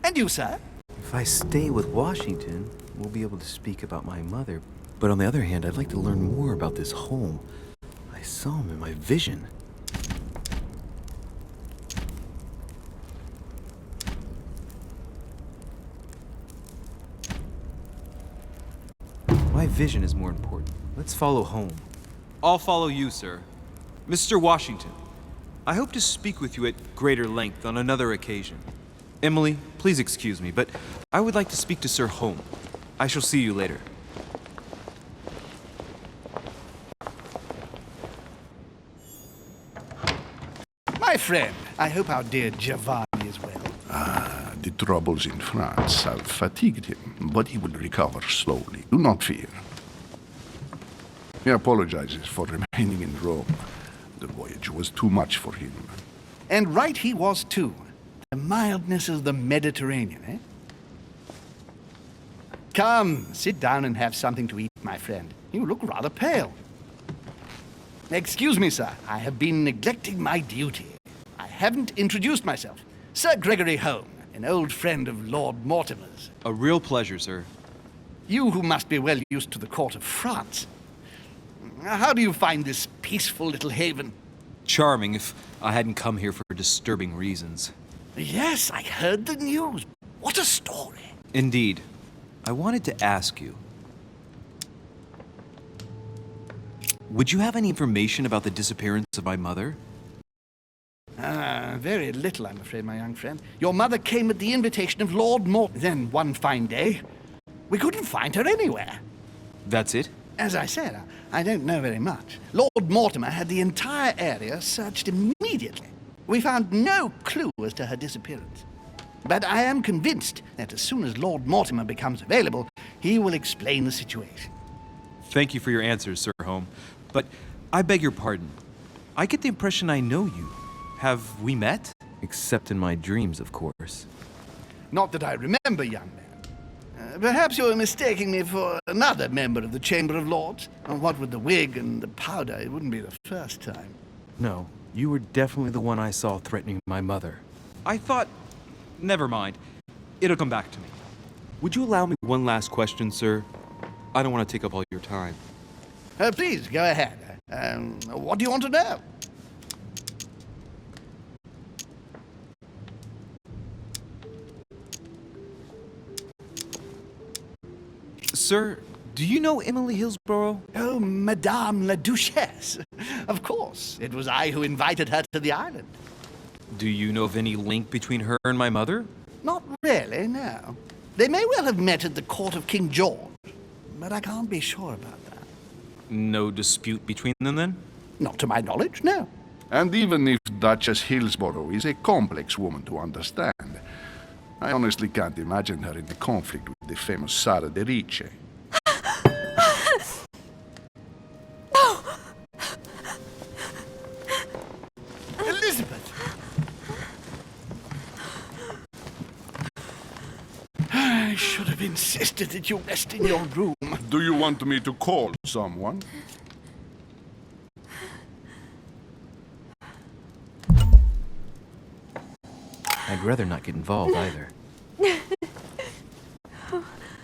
And you, sir? If I stay with Washington, we'll be able to speak about my mother. But on the other hand, I'd like to learn more about this Holm. I saw him in my vision. My vision is more important. Let's follow Holm. I'll follow you, sir. Mr. Washington, I hope to speak with you at greater length on another occasion. Emily, please excuse me, but I would like to speak to Sir Holm. I shall see you later. My friend, I hope our dear Giovanni is well. The troubles in France have fatigued him, but he will recover slowly. Do not fear. He apologizes for remaining in Rome. The voyage was too much for him. And right he was, too. The mildness of the Mediterranean, eh? Come, sit down and have something to eat, my friend. You look rather pale. Excuse me, sir. I have been neglecting my duty. I haven't introduced myself. Sir Gregory Holm, an old friend of Lord Mortimer's. A real pleasure, sir. You who must be well used to the court of France. How do you find this peaceful little haven? Charming if I hadn't come here for disturbing reasons. Yes, I heard the news. What a story. Indeed. I wanted to ask you. Would you have any information about the disappearance of my mother? Very little, I'm afraid, my young friend. Your mother came at the invitation of Lord Mortimer. Then, one fine day, we couldn't find her anywhere. That's it? As I said, I don't know very much. Lord Mortimer had the entire area searched immediately. We found no clue as to her disappearance. But I am convinced that as soon as Lord Mortimer becomes available, he will explain the situation. Thank you for your answers, Sir Holm. But I beg your pardon. I get the impression I know you. Have we met? Except in my dreams, of course. Not that I remember, young man. Perhaps you're mistaking me for another member of the Chamber of Lords. And what with the wig and the powder, it wouldn't be the first time. No, you were definitely the one I saw threatening my mother. I thought... Never mind. It'll come back to me. Would you allow me one last question, sir? I don't want to take up all your time. Please, go ahead. What do you want to know? Sir, do you know Emily Hillsborough? Oh, Madame la Duchesse. Of course. It was I who invited her to the island. Do you know of any link between her and my mother? Not really, no. They may well have met at the court of King George, but I can't be sure about that. No dispute between them, then? Not to my knowledge, no. And even if Duchess Hillsborough is a complex woman to understand, I honestly can't imagine her in a conflict with the famous Sara de Ricci. Elizabeth! I should have insisted that you rest in your room. Do you want me to call someone? I'd rather not get involved either.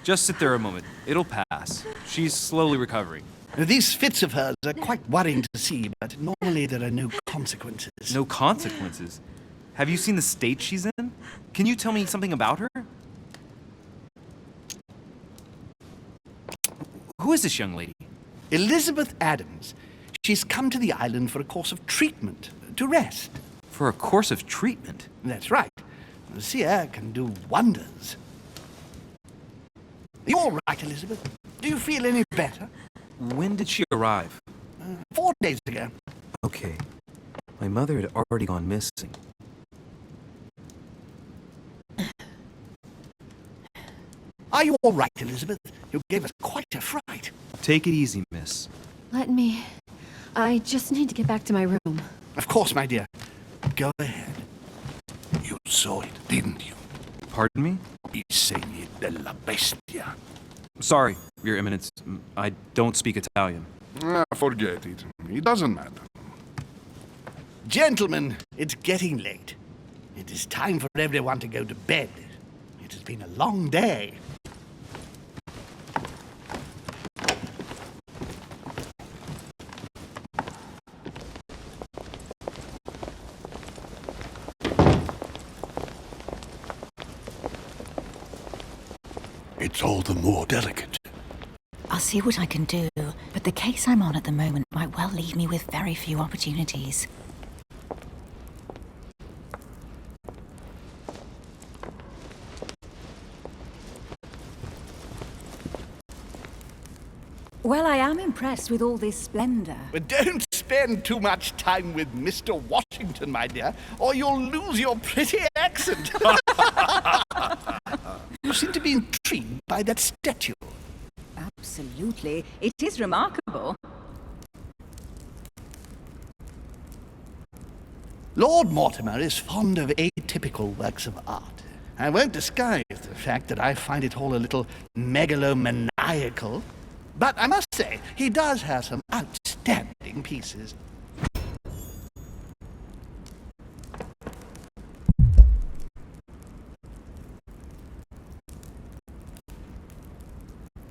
Just sit there a moment. It'll pass. She's slowly recovering. These fits of hers are quite worrying to see, but normally there are no consequences. No consequences? Have you seen the state she's in? Can you tell me something about her? Who is this young lady? Elizabeth Adams. She's come to the island for a course of treatment, to rest. For a course of treatment? That's right. The sea air can do wonders. Are you all right, Elizabeth? Do you feel any better? When did she arrive? 4 days ago. Okay. My mother had already gone missing. Are you all right, Elizabeth? You gave us quite a fright. Take it easy, miss. Let me... I just need to get back to my room. Of course, my dear. Go ahead. You saw it, didn't you? Pardon me? I segni della bestia. Sorry, Your Eminence. I don't speak Italian. Forget it. It doesn't matter. Gentlemen, it's getting late. It is time for everyone to go to bed. It has been a long day. It's all the more delicate. I'll see what I can do, but the case I'm on at the moment might well leave me with very few opportunities. Well, I am impressed with all this splendor. But don't spend too much time with Mr. Washington, my dear, or you'll lose your pretty accent. You seem to be intrigued by that statue. Absolutely. It is remarkable. Lord Mortimer is fond of atypical works of art. I won't disguise the fact that I find it all a little megalomaniacal. But I must say, he does have some outstanding pieces.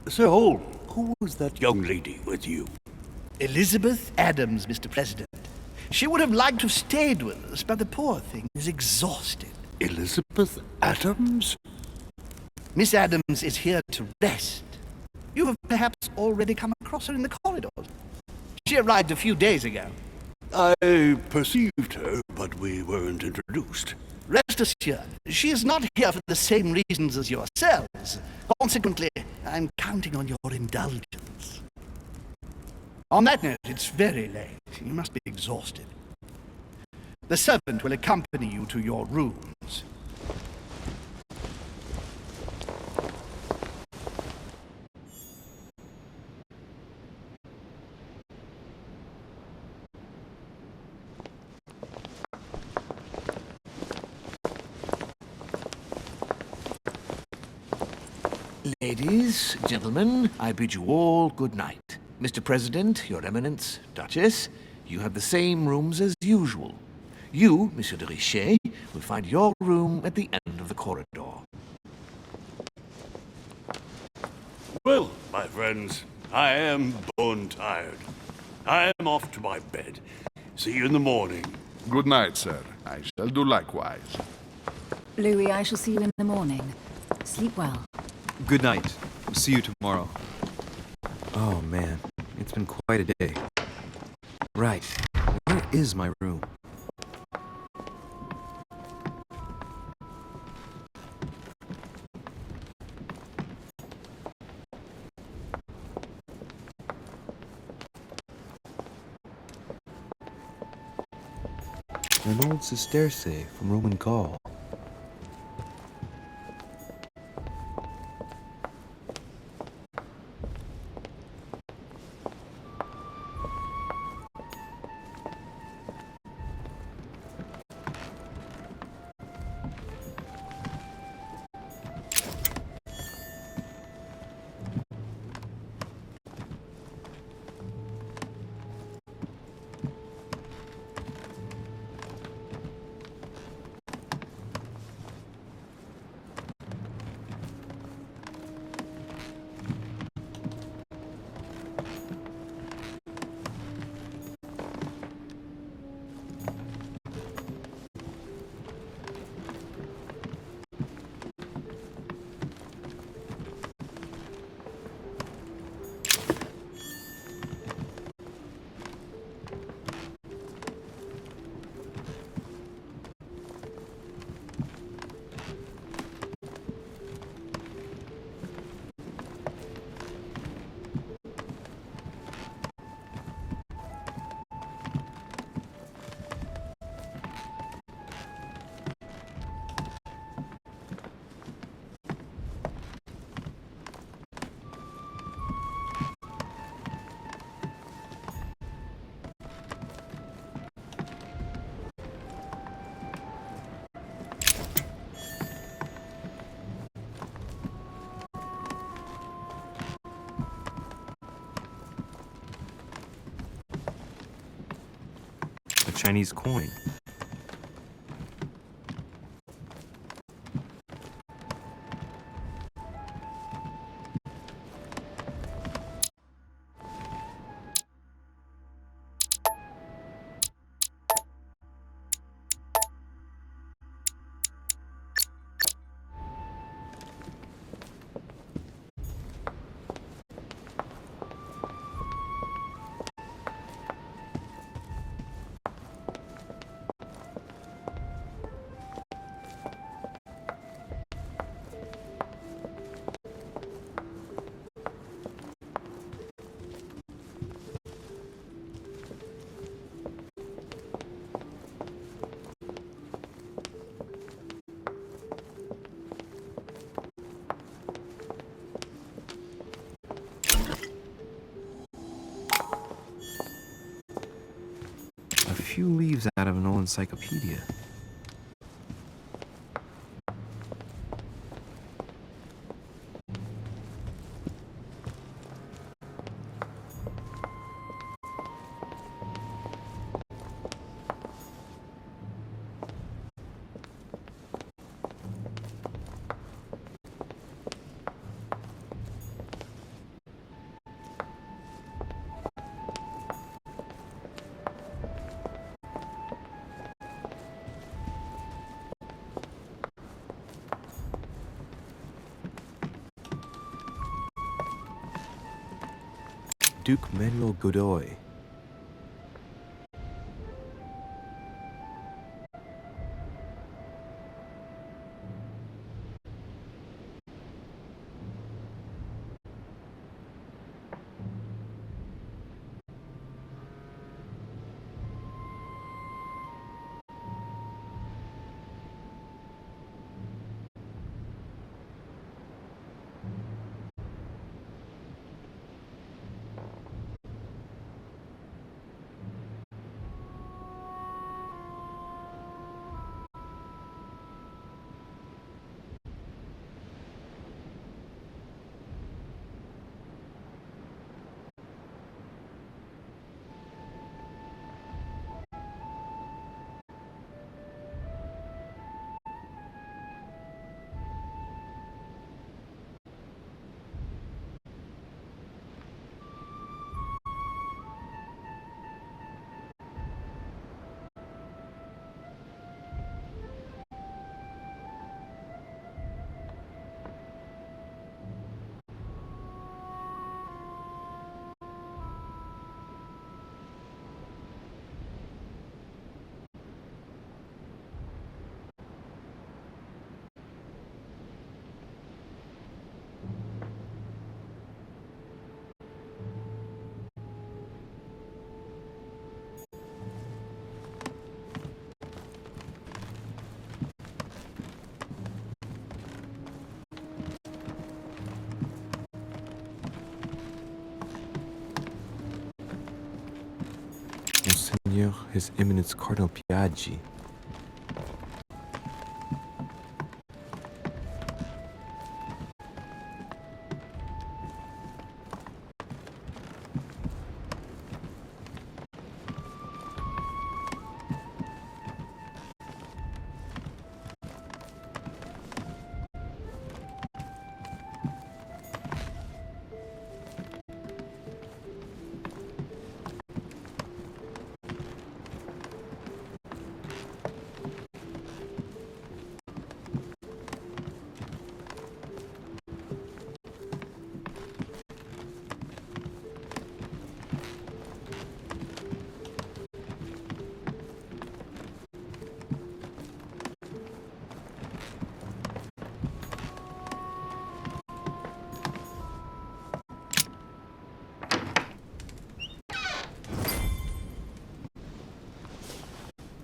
Sir Holm, who was that young lady with you? Elizabeth Adams, Mr. President. She would have liked to have stayed with us, but the poor thing is exhausted. Elizabeth Adams? Miss Adams is here to rest. You have perhaps already come across her in the corridors. She arrived a few days ago. I perceived her, but we weren't introduced. Rest assured, she is not here for the same reasons as yourselves. Consequently, I'm counting on your indulgence. On that note, it's very late. You must be exhausted. The servant will accompany you to your rooms. Ladies, gentlemen, I bid you all good night. Mr. President, Your Eminence, Duchess, you have the same rooms as usual. You, Monsieur de Richet, will find your room at the end of the corridor. Well, my friends, I am bone tired. I am off to my bed. See you in the morning. Good night, sir. I shall do likewise. Louis, I shall see you in the morning. Sleep well. Good night. See you tomorrow. Oh man, it's been quite a day. Right, where is my room? An old sesterce from Roman Gaul. A Chinese coin. A few leaves out of an old encyclopedia. Duke Manuel Godoy. His Eminence Cardinal Piaggi.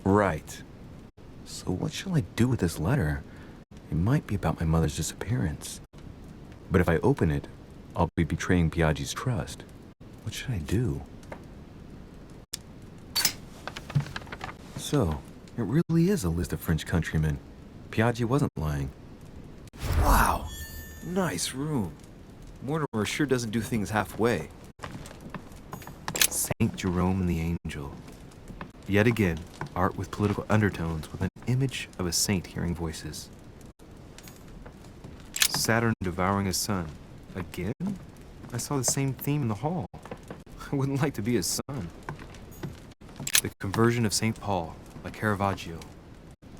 Right. So what shall I do with this letter? It might be about my mother's disappearance. But if I open it, I'll be betraying Piaggi's trust. What should I do? So, it really is a list of French countrymen. Piaggi wasn't lying. Wow! Nice room. Mortimer sure doesn't do things halfway. Saint Jerome and the Angel. Yet again, art with political undertones with an image of a saint hearing voices. Saturn devouring his son. Again? I saw the same theme in the hall. I wouldn't like to be his son. The Conversion of St. Paul by Caravaggio.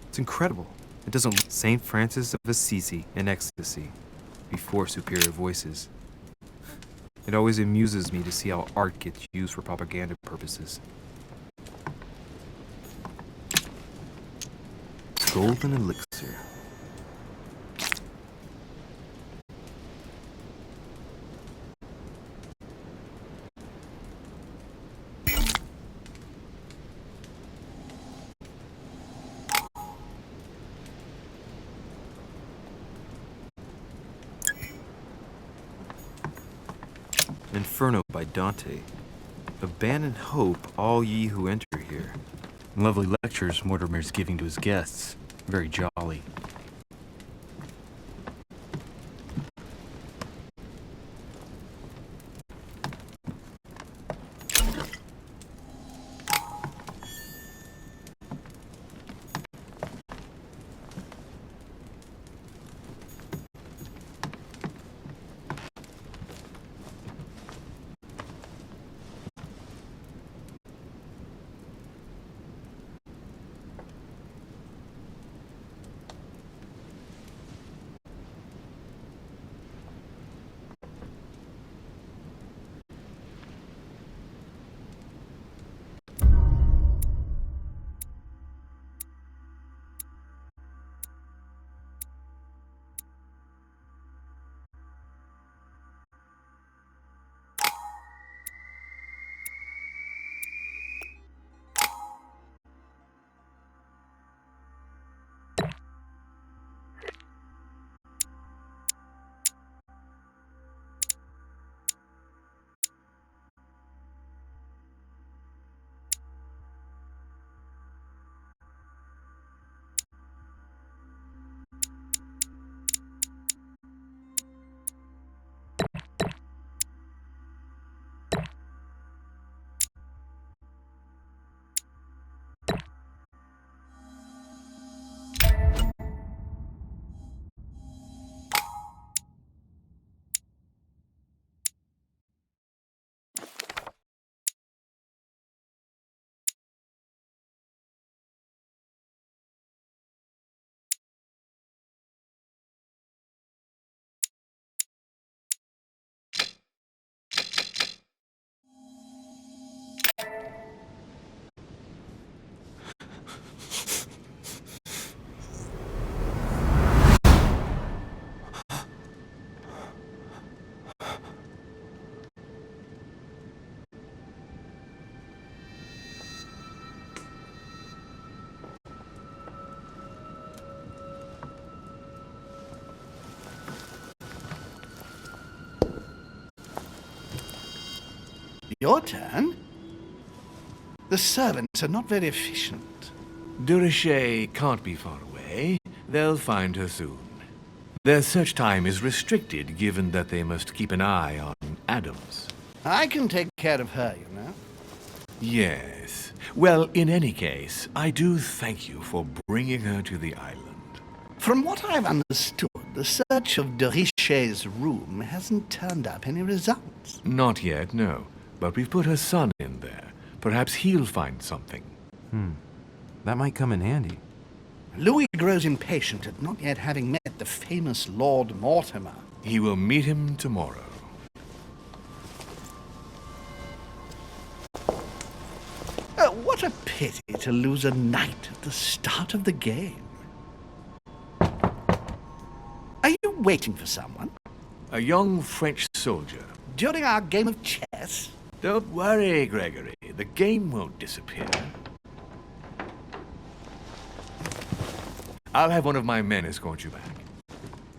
It's incredible. It doesn't. St. Francis of Assisi in ecstasy before superior voices. It always amuses me to see how art gets used for propaganda purposes. Golden elixir. Inferno by Dante. Abandon hope, all ye who enter here. Lovely lectures Mortimer's giving to his guests. Very jolly. Your turn? The servants are not very efficient. Durocher can't be far away. They'll find her soon. Their search time is restricted, given that they must keep an eye on Adams. I can take care of her, you know. Yes. Well, in any case, I do thank you for bringing her to the island. From what I've understood, the search of Durocher's room hasn't turned up any results. Not yet, no. But we've put her son in there. Perhaps he'll find something. That might come in handy. Louis grows impatient at not yet having met the famous Lord Mortimer. He will meet him tomorrow. What a pity to lose a knight at the start of the game. Are you waiting for someone? A young French soldier. During our game of chess? Don't worry, Gregory. The game won't disappear. I'll have one of my men escort you back.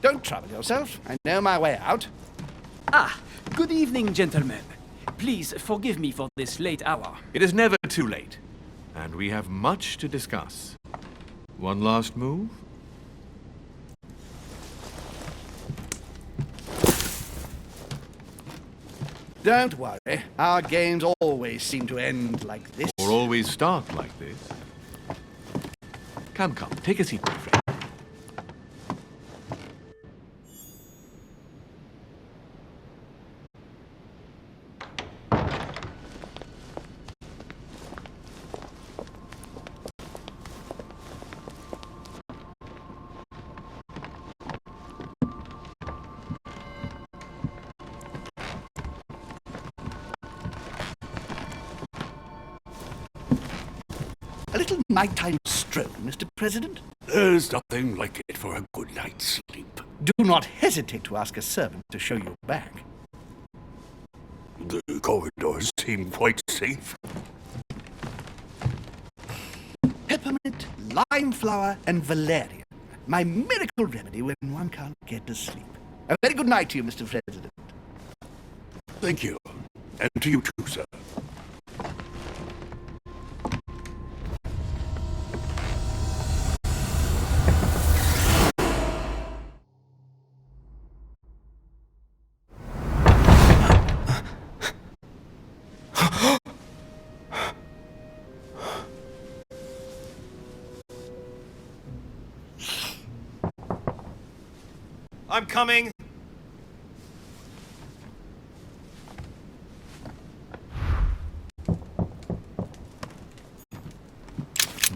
Don't trouble yourself. I know my way out. Ah, good evening, gentlemen. Please forgive me for this late hour. It is never too late, and we have much to discuss. One last move? Don't worry. Our games always seem to end like this. Or always start like this. Come, take a seat, my friend. A little nighttime stroll, Mr. President? There's nothing like it for a good night's sleep. Do not hesitate to ask a servant to show you back. The corridors seem quite safe. Peppermint, lime flower, and valerian. My miracle remedy when one can't get to sleep. A very good night to you, Mr. President. Thank you. And to you too, sir. I'm coming.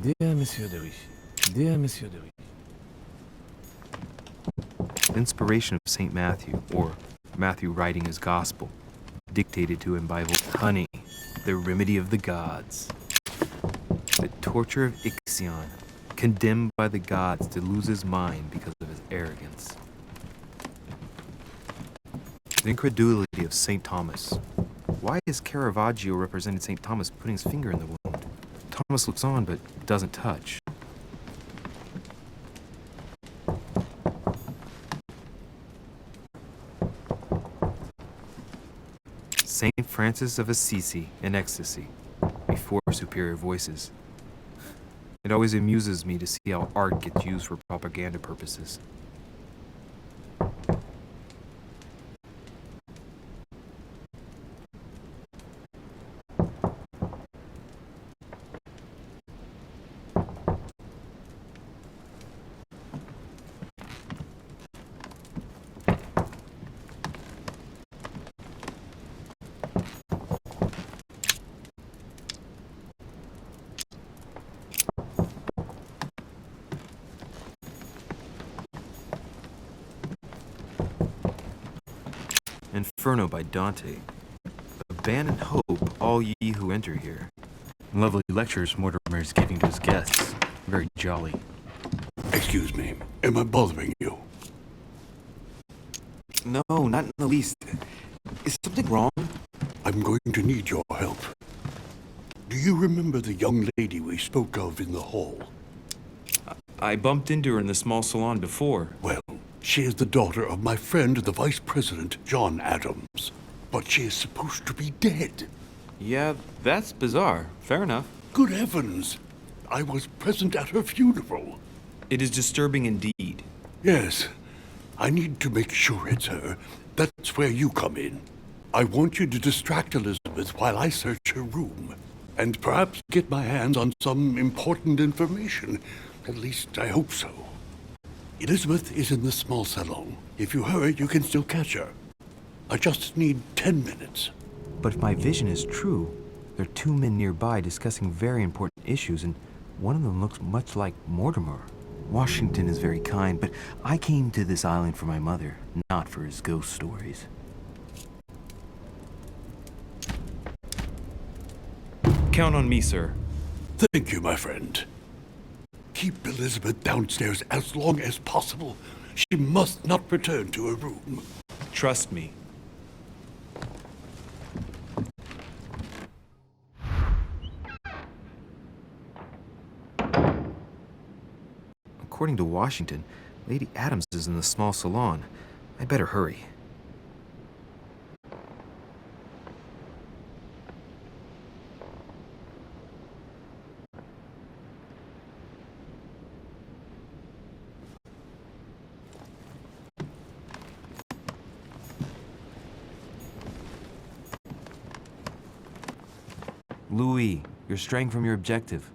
Dear Monsieur de Richie, dear Monsieur de Richie. Inspiration of St. Matthew, or Matthew writing his gospel, dictated to him by honey, the remedy of the gods. The torture of Ixion, condemned by the gods to lose his mind because of his arrogance. The incredulity of St. Thomas. Why is Caravaggio represented St. Thomas putting his finger in the wound? Thomas looks on but doesn't touch. St. Francis of Assisi in ecstasy, before superior voices. It always amuses me to see how art gets used for propaganda purposes. Inferno by Dante. Abandon hope, all ye who enter here. Lovely lectures Mortimer is giving to his guests. Very jolly. Excuse me, am I bothering you? No, not in the least. Is something wrong? I'm going to need your help. Do you remember the young lady we spoke of in the hall? I bumped into her in the small salon before. Well, she is the daughter of my friend, the Vice President, John Adams. But she is supposed to be dead. Yeah, that's bizarre. Fair enough. Good heavens! I was present at her funeral. It is disturbing indeed. Yes. I need to make sure it's her. That's where you come in. I want you to distract Elizabeth while I search her room. And perhaps get my hands on some important information. At least, I hope so. Elizabeth is in the small salon. If you hurry, you can still catch her. I just need 10 minutes. But if my vision is true, there are two men nearby discussing very important issues, and one of them looks much like Mortimer. Washington is very kind, but I came to this island for my mother, not for his ghost stories. Count on me, sir. Thank you, my friend. Keep Elizabeth downstairs as long as possible. She must not return to her room. Trust me. According to Washington, Lady Adams is in the small salon. I better hurry. Louis, you're straying from your objective.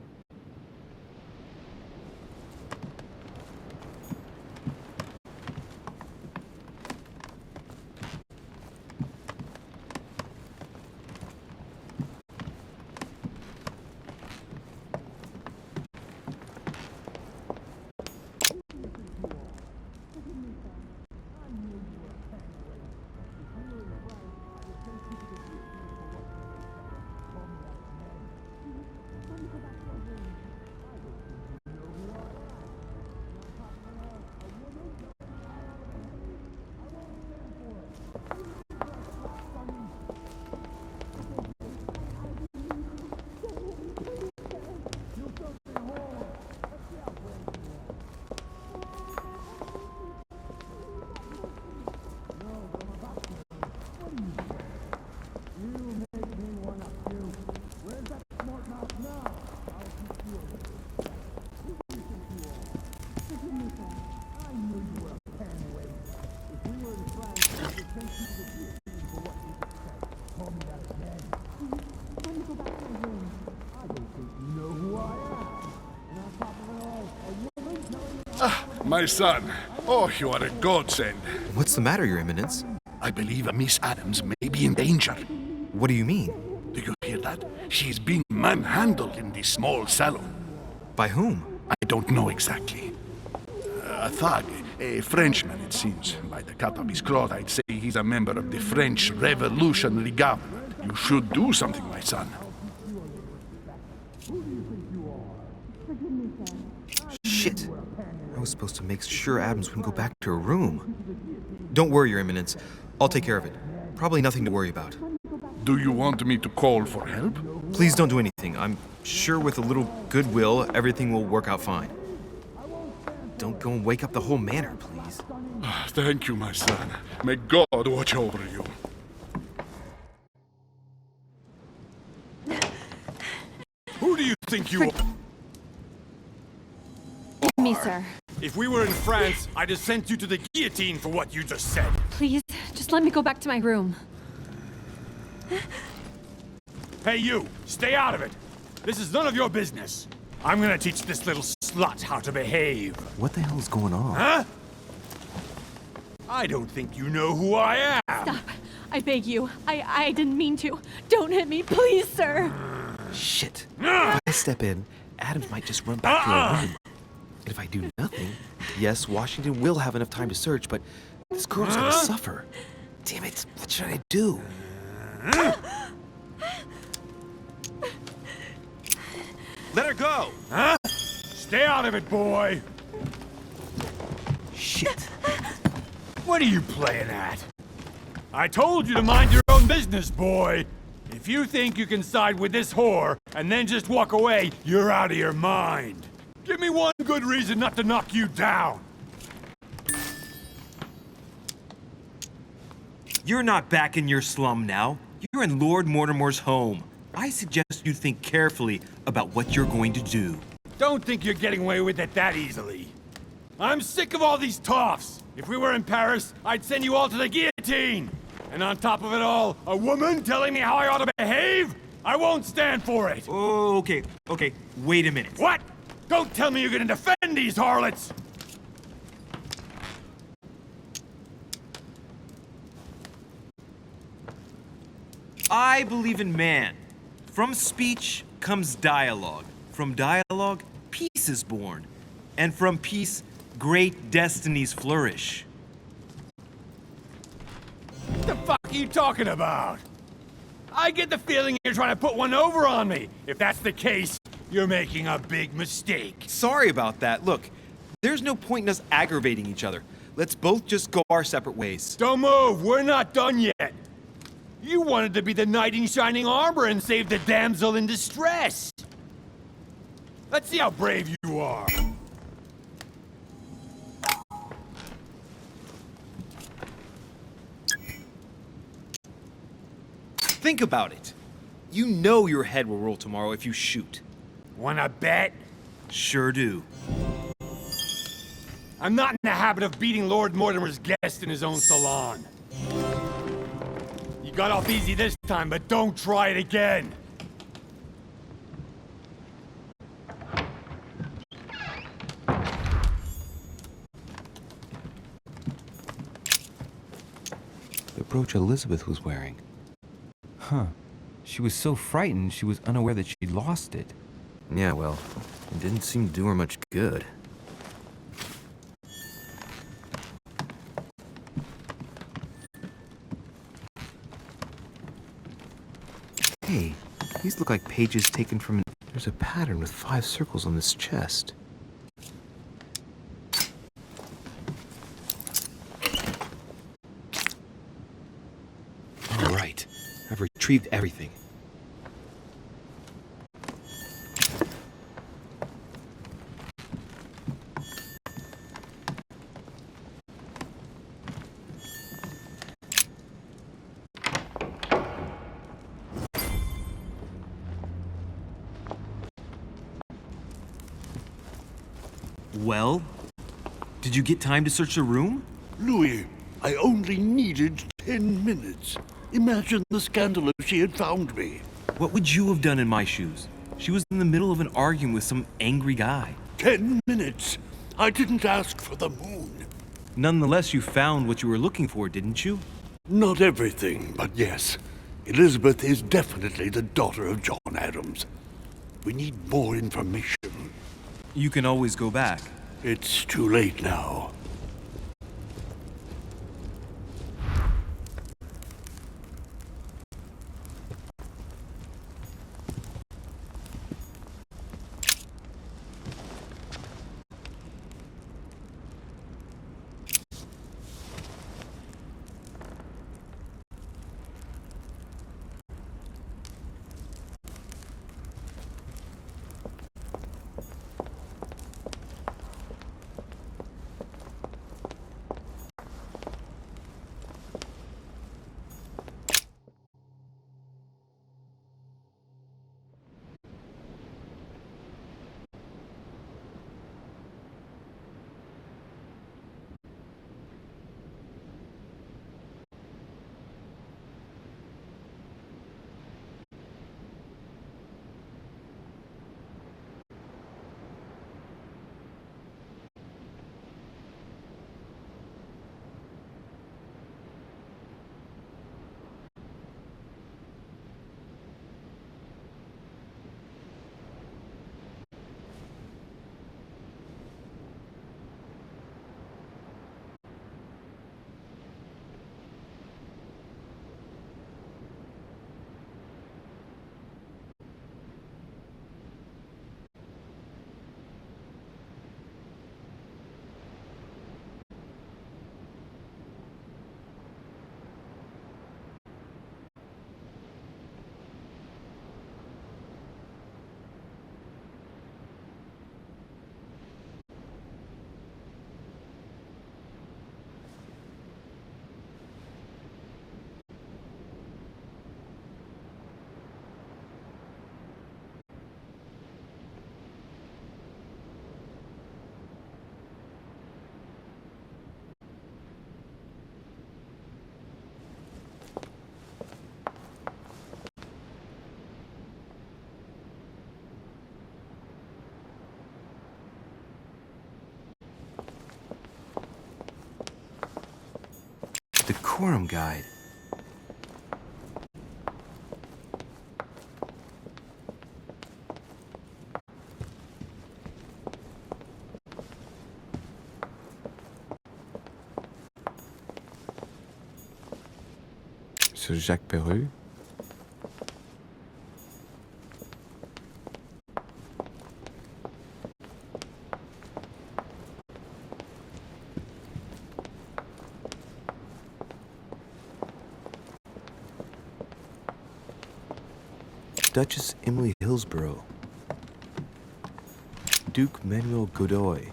My son. Oh, you are a godsend. What's the matter, Your Eminence? I believe Miss Adams may be in danger. What do you mean? Do you hear that? She is being manhandled in this small salon. By whom? I don't know exactly. A thug, a Frenchman, it seems. By the cut of his cloth, I'd say he's a member of the French Revolutionary Government. You should do something, my son. Shit! I was supposed to make sure Adams wouldn't go back to her room. Don't worry, Your Eminence. I'll take care of it. Probably nothing to worry about. Do you want me to call for help? Please don't do anything. I'm sure with a little goodwill, everything will work out fine. Don't go and wake up the whole manor, please. Thank you, my son. May God watch over you. Who do you think you are? Me, sir. If we were in France, I'd have sent you to the guillotine for what you just said. Please, just let me go back to my room. Hey, you! Stay out of it! This is none of your business. I'm gonna teach this little slut how to behave. What the hell is going on? Huh? I don't think you know who I am. Stop. I beg you. I didn't mean to. Don't hit me, please, sir. Shit. If I step in, Adams might just run back to her room. And if I do nothing, yes, Washington will have enough time to search, but this girl's gonna suffer. Damn it, what should I do? Let her go! Huh? Stay out of it, boy! Shit. What are you playing at? I told you to mind your own business, boy! If you think you can side with this whore and then just walk away, you're out of your mind. Give me one good reason not to knock you down. You're not back in your slum now. You're in Lord Mortimer's home. I suggest you think carefully about what you're going to do. Don't think you're getting away with it that easily. I'm sick of all these toffs. If we were in Paris, I'd send you all to the guillotine. And on top of it all, a woman telling me how I ought to behave? I won't stand for it. Oh, okay, wait a minute. What? Don't tell me you're gonna defend these harlots! I believe in man. From speech comes dialogue. From dialogue, peace is born. And from peace, great destinies flourish. What the fuck are you talking about? I get the feeling you're trying to put one over on me. If that's the case, you're making a big mistake. Sorry about that. Look, there's no point in us aggravating each other. Let's both just go our separate ways. Don't move. We're not done yet. You wanted to be the knight in shining armor and save the damsel in distress. Let's see how brave you are. Think about it. You know your head will roll tomorrow if you shoot. Wanna bet? Sure do. I'm not in the habit of beating Lord Mortimer's guest in his own salon. You got off easy this time, but don't try it again. The brooch Elizabeth was wearing. Huh. She was so frightened she was unaware that she'd lost it. Yeah, well, it didn't seem to do her much good. Hey, these look like pages taken from... There's a pattern with 5 circles on this chest. All right, I've retrieved everything. Well, did you get time to search the room? Louis, I only needed 10 minutes. Imagine the scandal if she had found me. What would you have done in my shoes? She was in the middle of an argument with some angry guy. 10 minutes? I didn't ask for the moon. Nonetheless, you found what you were looking for, didn't you? Not everything, but yes. Elizabeth is definitely the daughter of John Adams. We need more information. You can always go back. It's too late now. Quorum guide. Sir Jacques Peru? Duchess Emily Hillsborough. Duke Manuel Godoy.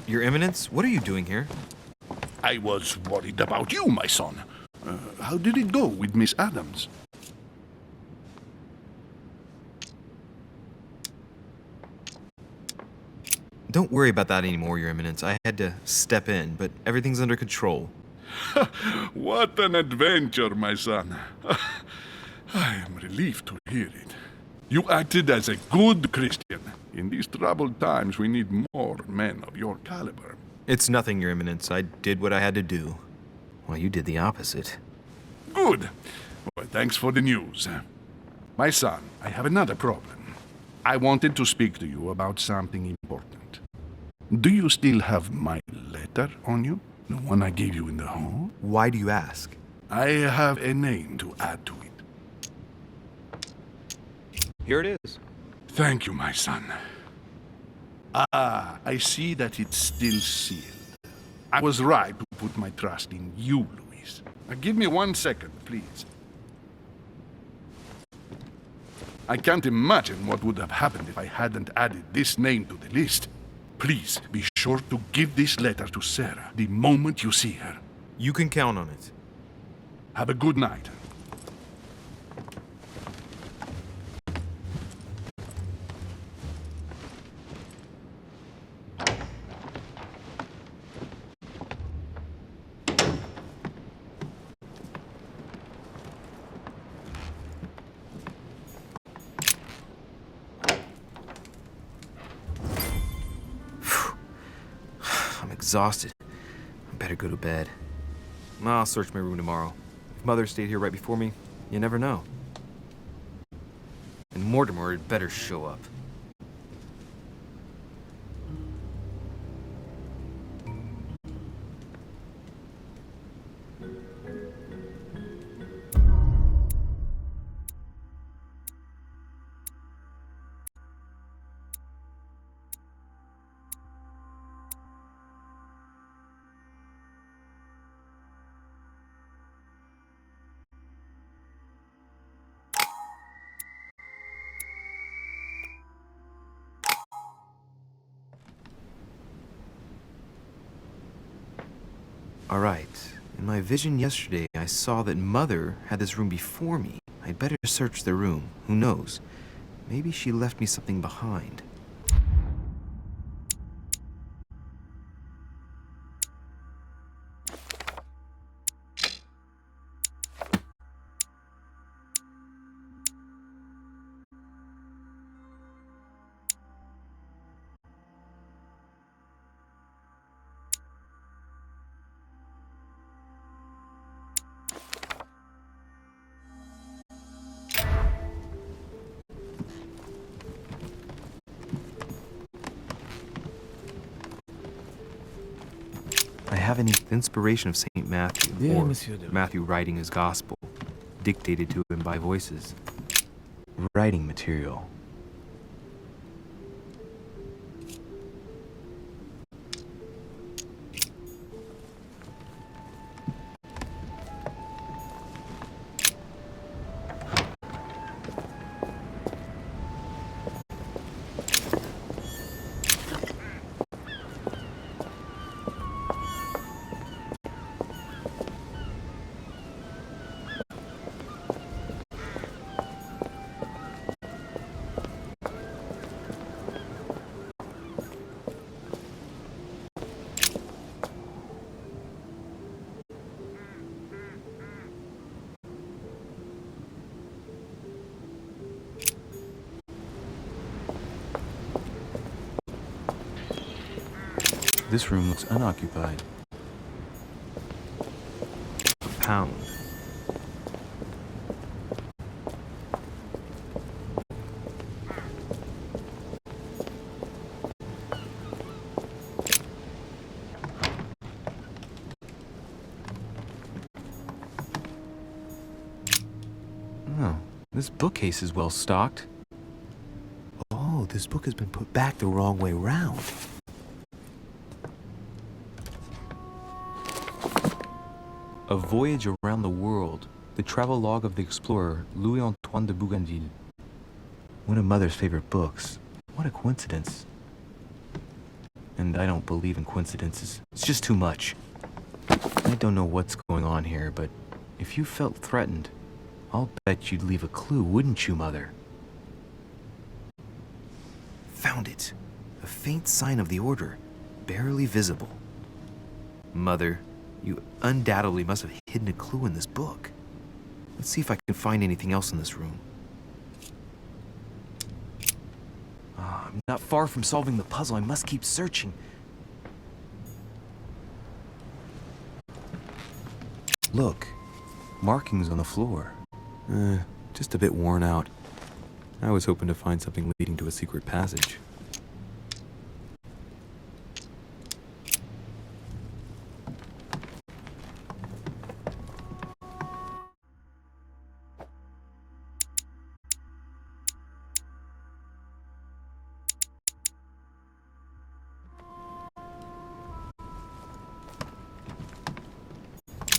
Your Eminence, what are you doing here? I was worried about you, my son. How did it go with Miss Adams? Don't worry about that anymore, Your Eminence. I had to step in, but everything's under control. What an adventure, my son. I am relieved to hear it. You acted as a good Christian. In these troubled times, we need more men of your caliber. It's nothing, Your Eminence. I did what I had to do. Well, you did the opposite. Good. Well, thanks for the news. My son, I have another problem. I wanted to speak to you about something important. Do you still have my letter on you? The one I gave you in the hall? Why do you ask? I have a name to add to it. Here it is. Thank you, my son. Ah, I see that it's still sealed. I was right to put my trust in you, Louise. Give me 1 second, please. I can't imagine what would have happened if I hadn't added this name to the list. Please be sure to give this letter to Sarah the moment you see her. You can count on it. Have a good night. Exhausted. I better go to bed. I'll search my room tomorrow. If Mother stayed here right before me, you never know. And Mortimer had better show up. All right. In my vision yesterday, I saw that Mother had this room before me. I'd better search the room. Who knows? Maybe she left me something behind. I have any inspiration of St. Matthew, Dear or Monsieur de Matthew writing his gospel, dictated to him by voices. Writing material. This room looks unoccupied. A pound. Oh, this bookcase is well stocked. Oh, this book has been put back the wrong way round. A Voyage Around the World, the travel log of the explorer Louis-Antoine de Bougainville. One of Mother's favorite books. What a coincidence. And I don't believe in coincidences. It's just too much. I don't know what's going on here, but if you felt threatened, I'll bet you'd leave a clue, wouldn't you, Mother? Found it. A faint sign of the order, barely visible. Mother, you undoubtedly must have hidden a clue in this book. Let's see if I can find anything else in this room. I'm not far from solving the puzzle. I must keep searching. Look, markings on the floor. Just a bit worn out. I was hoping to find something leading to a secret passage.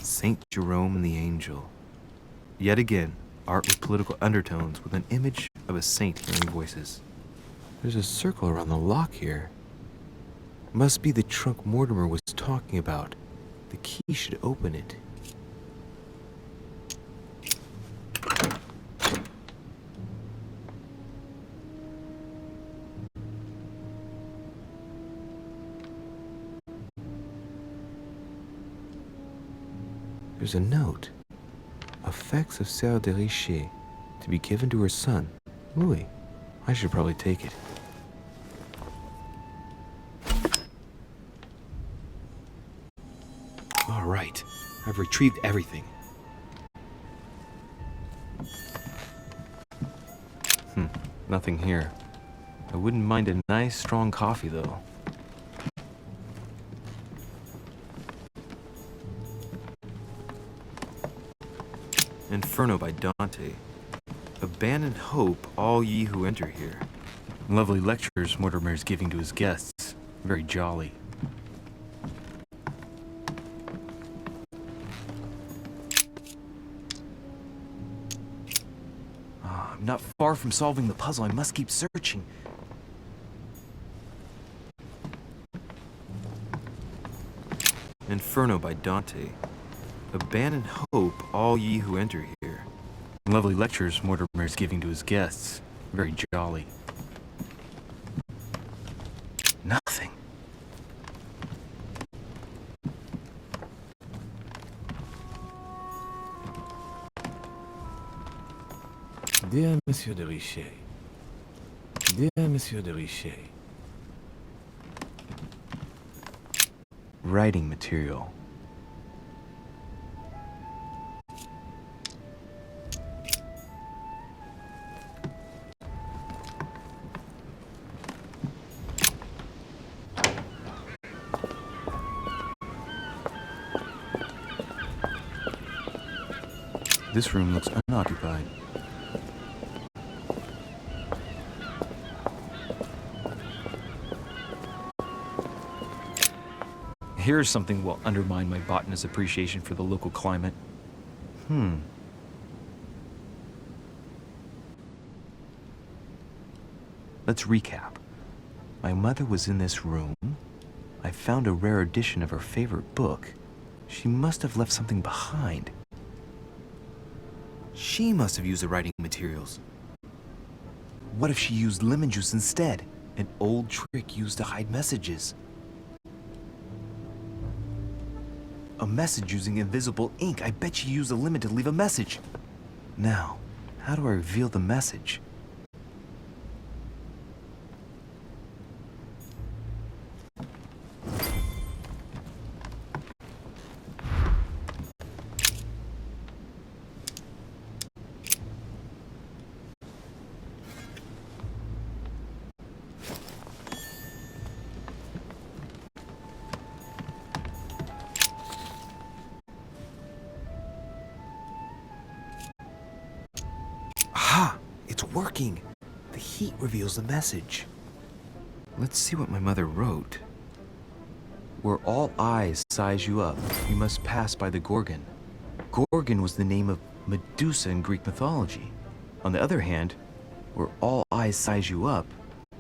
Saint Jerome and the Angel. Yet again, art with political undertones with an image of a saint hearing voices. There's a circle around the lock here. Must be the trunk Mortimer was talking about. The key should open it. There's a note. Effects of Sœur de Richer, to be given to her son, Louis. I should probably take it. All right, I've retrieved everything. Nothing here. I wouldn't mind a nice strong coffee, though. Inferno by Dante. Abandon hope, all ye who enter here. Lovely lectures Mortimer's giving to his guests. Very jolly. I'm not far from solving the puzzle. I must keep searching. Inferno by Dante. Abandon hope, all ye who enter here. Lovely lectures Mortimer's giving to his guests. Very jolly. Nothing. Dear Monsieur de Richer. Dear Monsieur de Richer. Writing material. This room looks unoccupied. Here's something will undermine my botanist's appreciation for the local climate. Let's recap. My mother was in this room. I found a rare edition of her favorite book. She must have left something behind. She must have used the writing materials. What if she used lemon juice instead? An old trick used to hide messages. A message using invisible ink. I bet she used a lemon to leave a message. Now, how do I reveal the message? it's working. The heat reveals the message. Let's see what my mother wrote. Where all eyes size you up, you must pass by the Gorgon. Gorgon was the name of Medusa in Greek mythology. On the other hand, where all eyes size you up,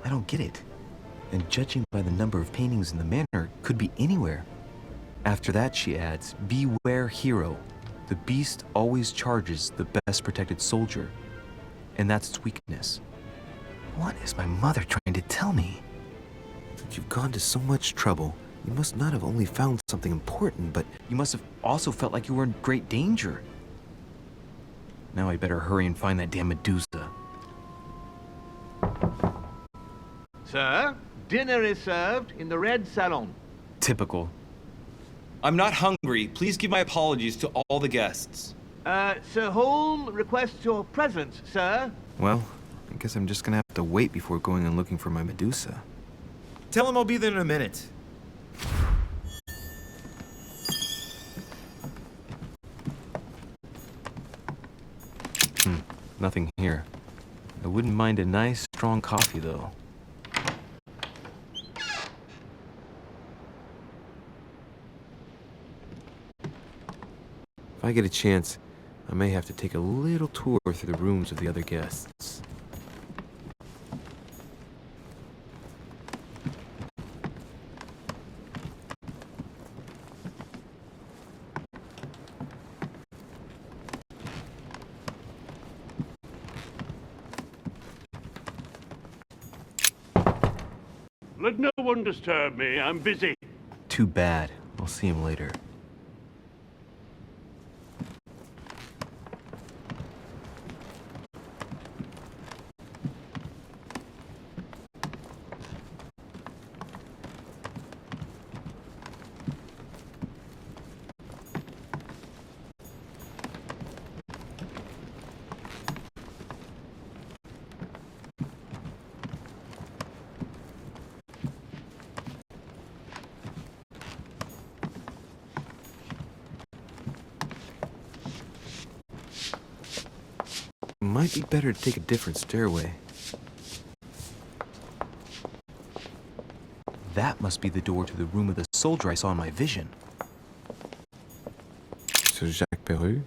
I don't get it. And judging by the number of paintings in the manor, could be anywhere. After that, she adds, beware hero. The beast always charges the best protected soldier, and that's its weakness. What is my mother trying to tell me? That you've gone to so much trouble, you must not have only found something important, but you must have also felt like you were in great danger. Now I better hurry and find that damn Medusa. Sir, dinner is served in the Red Salon. Typical. I'm not hungry. Please give my apologies to all the guests. Sir Holm requests your presence, sir. Well, I guess I'm just gonna have to wait before going and looking for my Medusa. Tell him I'll be there in a minute. Nothing here. I wouldn't mind a nice, strong coffee, though. If I get a chance, I may have to take a little tour through the rooms of the other guests. Let no one disturb me. I'm busy. Too bad. I'll see him later. Might be better to take a different stairway. That must be the door to the room of the soldier I saw in my vision. Sir Jacques Peru?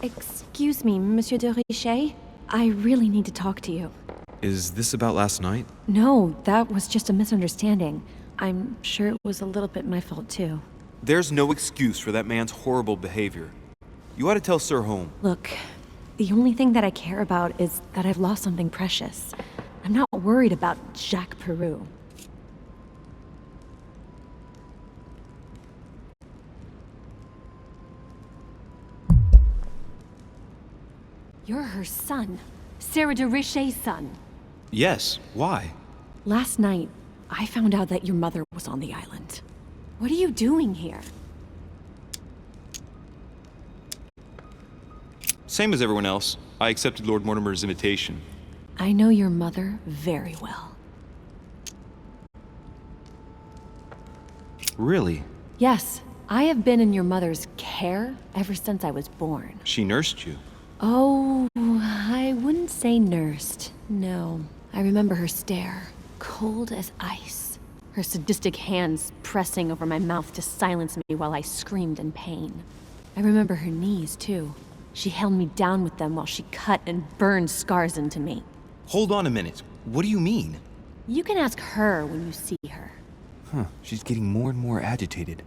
Excuse me, Monsieur de Richet? I really need to talk to you. Is this about last night? No, that was just a misunderstanding. I'm sure it was a little bit my fault, too. There's no excuse for that man's horrible behavior. You ought to tell Sir Holm. Look, the only thing that I care about is that I've lost something precious. I'm not worried about Jacques Peru. You're her son. Sarah de Richet's son. Yes, why? Last night, I found out that your mother was on the island. What are you doing here? Same as everyone else. I accepted Lord Mortimer's invitation. I know your mother very well. Really? Yes, I have been in your mother's care ever since I was born. She nursed you. Oh, I wouldn't say nursed. No. I remember her stare, cold as ice. Her sadistic hands pressing over my mouth to silence me while I screamed in pain. I remember her knees, too. She held me down with them while she cut and burned scars into me. Hold on a minute. What do you mean? You can ask her when you see her. Huh, she's getting more and more agitated.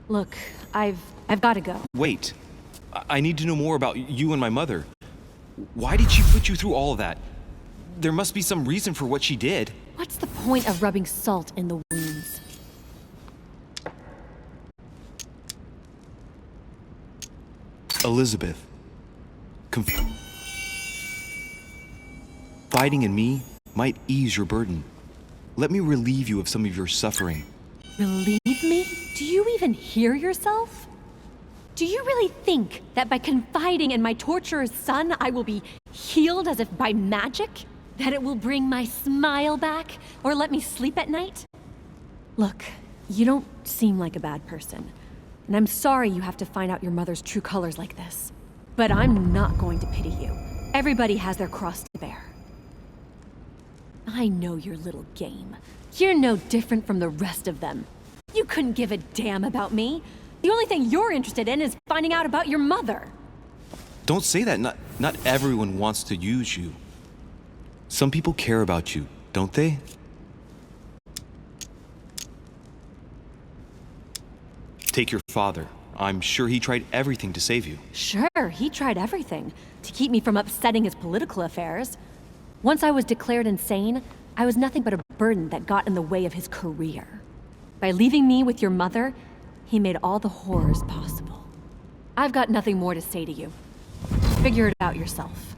Look, I've got to go. Wait. I need to know more about you and my mother. Why did she put you through all of that? There must be some reason for what she did. What's the point of rubbing salt in the wounds? Elizabeth. Confiding in me might ease your burden. Let me relieve you of some of your suffering. Relieve me? Do you even hear yourself? Do you really think that by confiding in my torturer's son, I will be healed as if by magic? That it will bring my smile back, or let me sleep at night? Look, you don't seem like a bad person, and I'm sorry you have to find out your mother's true colors like this. But I'm not going to pity you. Everybody has their cross to bear. I know your little game. You're no different from the rest of them. You couldn't give a damn about me. The only thing you're interested in is finding out about your mother. Don't say that. Not everyone wants to use you. Some people care about you, don't they? Take your father. I'm sure he tried everything to save you. Sure, he tried everything to keep me from upsetting his political affairs. Once I was declared insane, I was nothing but a burden that got in the way of his career. By leaving me with your mother, he made all the horrors possible. I've got nothing more to say to you. Figure it out yourself.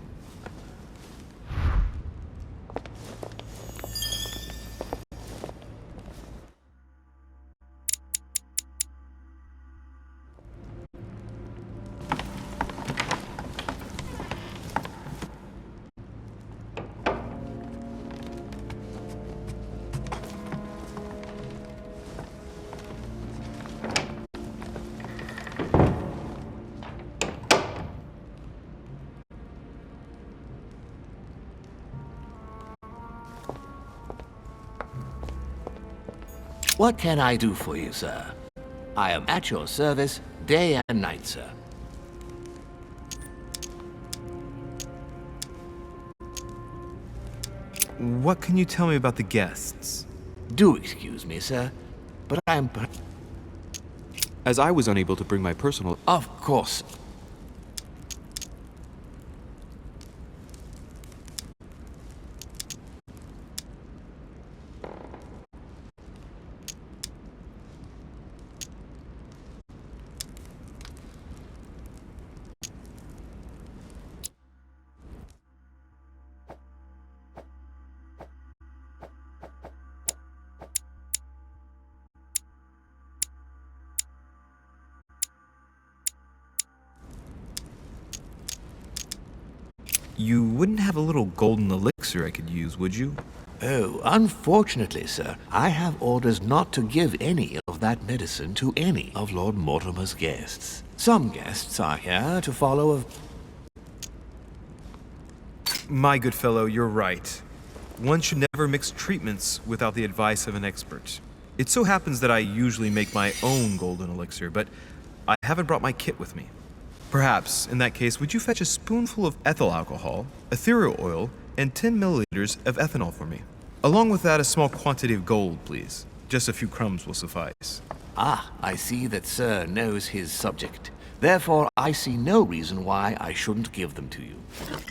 What can I do for you, sir? I am at your service day and night, sir. What can you tell me about the guests? Do excuse me, sir, but I am... As I was unable to bring my personal... Of course. You wouldn't have a little golden elixir I could use, would you? Oh, unfortunately, sir, I have orders not to give any of that medicine to any of Lord Mortimer's guests. Some guests are here to follow My good fellow, you're right. One should never mix treatments without the advice of an expert. It so happens that I usually make my own golden elixir, but I haven't brought my kit with me. Perhaps, in that case, would you fetch a spoonful of ethyl alcohol, ethereal oil, and 10 milliliters of ethanol for me? Along with that, a small quantity of gold, please. Just a few crumbs will suffice. Ah, I see that sir knows his subject. Therefore, I see no reason why I shouldn't give them to you.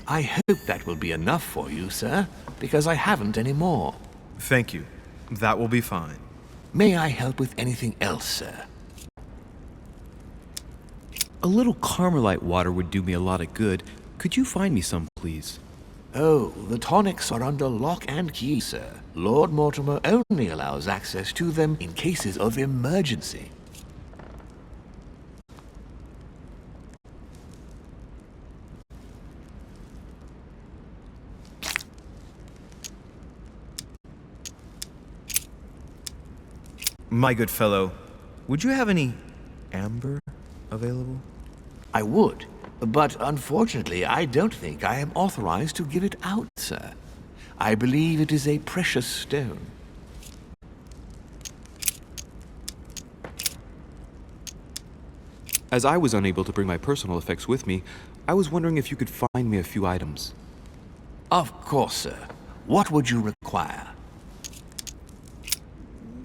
I hope that will be enough for you, sir, because I haven't any more. Thank you. That will be fine. May I help with anything else, sir? A little Carmelite water would do me a lot of good. Could you find me some, please? Oh, the tonics are under lock and key, sir. Lord Mortimer only allows access to them in cases of emergency. My good fellow, would you have any amber available? I would, but unfortunately I don't think I am authorized to give it out, sir. I believe it is a precious stone. As I was unable to bring my personal effects with me, I was wondering if you could find me a few items. Of course, sir. What would you require?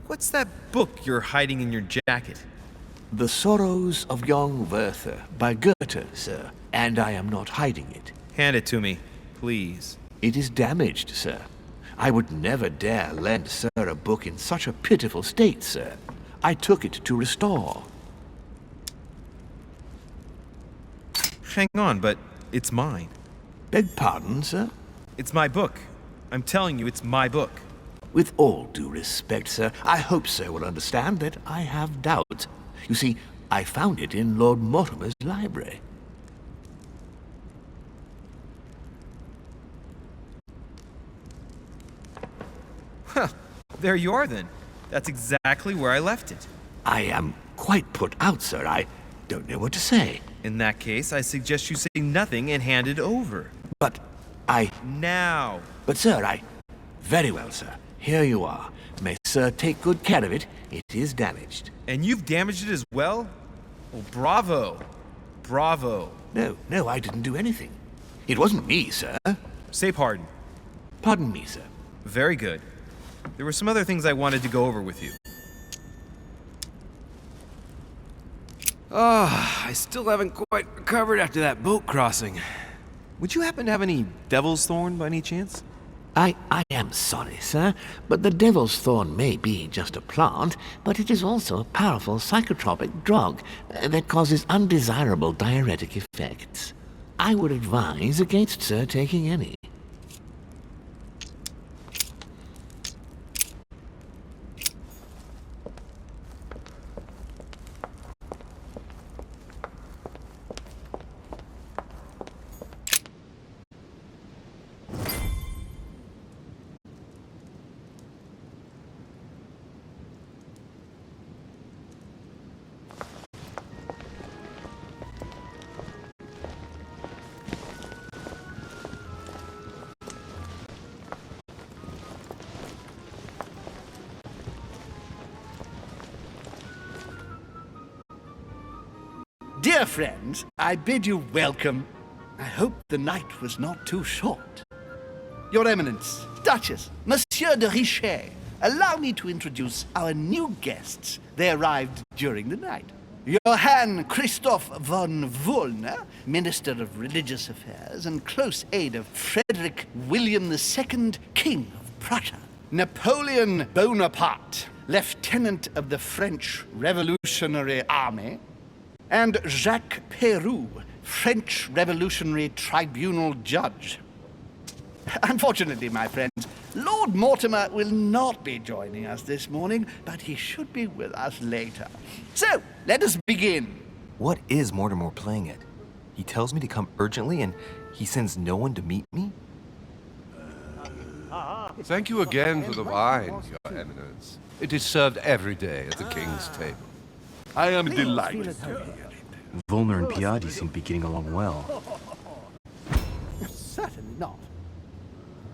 What's that book you're hiding in your jacket? The Sorrows of Young Werther by Goethe, sir, and I am not hiding it. Hand it to me, please. It is damaged, sir. I would never dare lend sir a book in such a pitiful state, sir. I took it to restore. Hang on, but it's mine. Beg pardon, sir? It's my book. I'm telling you, it's my book. With all due respect, sir, I hope sir will understand that I have doubts. You see, I found it in Lord Mortimer's library. Huh. There you are then. That's exactly where I left it. I am quite put out, sir. I don't know what to say. In that case, I suggest you say nothing and hand it over. But I... Now! But, sir, I... Very well, sir. Here you are. May sir take good care of it. It is damaged. And you've damaged it as well? Well, bravo. Bravo. No, I didn't do anything. It wasn't me, sir. Say pardon. Pardon me, sir. Very good. There were some other things I wanted to go over with you. I still haven't quite recovered after that boat crossing. Would you happen to have any devil's thorn by any chance? I am sorry, sir, but the devil's thorn may be just a plant, but it is also a powerful psychotropic drug that causes undesirable diuretic effects. I would advise against sir taking any. Dear friends, I bid you welcome. I hope the night was not too short. Your Eminence, Duchess, Monsieur de Richet, allow me to introduce our new guests. They arrived during the night. Johann Christoph von Wollner, Minister of Religious Affairs and close aide of Frederick William II, King of Prussia. Napoleon Bonaparte, Lieutenant of the French Revolutionary Army. And Jacques Peroux, French Revolutionary Tribunal Judge. Unfortunately, my friends, Lord Mortimer will not be joining us this morning, but he should be with us later. So, let us begin. What is Mortimer playing at? He tells me to come urgently and he sends no one to meet me? Thank you again for the wine, Your Eminence. It is served every day at the King's table. I am delighted to hear it. Volner and Piatti seem to be getting along well. Certainly not.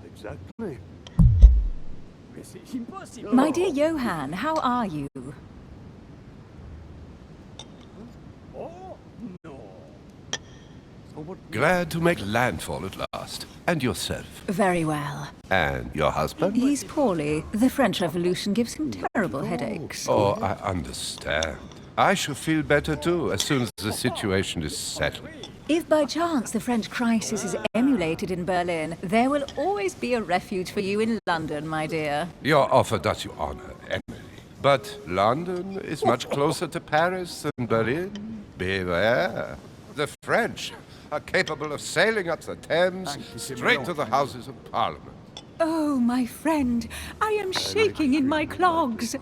Exactly. My dear Johann, how are you? Glad to make landfall at last. And yourself? Very well. And your husband? He's poorly. The French Revolution gives him terrible headaches. Oh, I understand. I shall feel better too, as soon as the situation is settled. If by chance the French crisis is emulated in Berlin, there will always be a refuge for you in London, my dear. Your offer does you honor, Emily. But London is much closer to Paris than Berlin. Beware. The French are capable of sailing up the Thames straight to the Houses of Parliament. Oh, my friend, I am shaking in my clogs.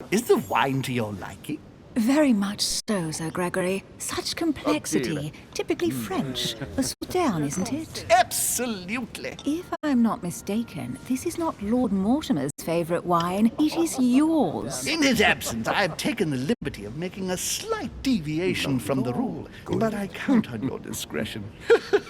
Is the wine to your liking? Very much so, Sir Gregory. Such complexity. Typically French. A Sauterne, isn't it? Absolutely. If I'm not mistaken, this is not Lord Mortimer's favourite wine. It is yours. In his absence, I have taken the liberty of making a slight deviation from the rule, but I count on your discretion.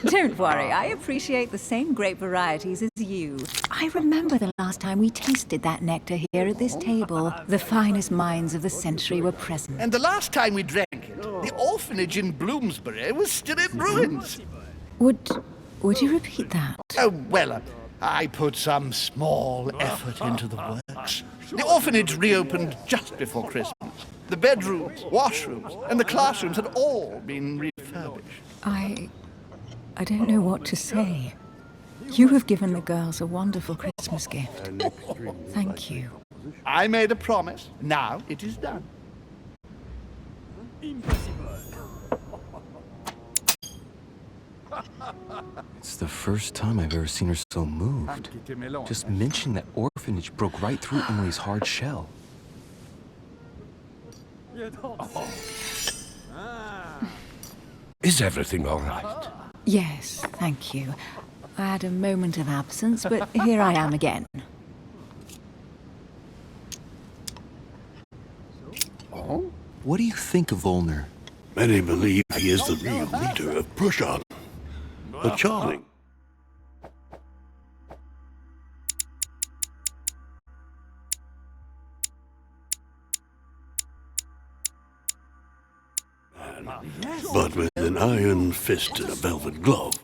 Don't worry, I appreciate the same grape varieties as you. I remember the last time we tasted that nectar here at this table. The finest minds of the century were present. And the last time we drank it, the orphanage in Bloomsbury was still in ruins. Would you repeat that? Oh, well, I put some small effort into the works. The orphanage reopened just before Christmas. The bedrooms, washrooms, and the classrooms had all been refurbished. I don't know what to say. You have given the girls a wonderful Christmas gift. Thank you. I made a promise. Now it is done. It's the first time I've ever seen her so moved. Just mentioning that orphanage broke right through Emily's hard shell. Is everything all right? Yes, thank you. I had a moment of absence, but here I am again. Oh? What do you think of Volner? Many believe he is the real leader of Prushan. A charming. But with an iron fist and a velvet glove.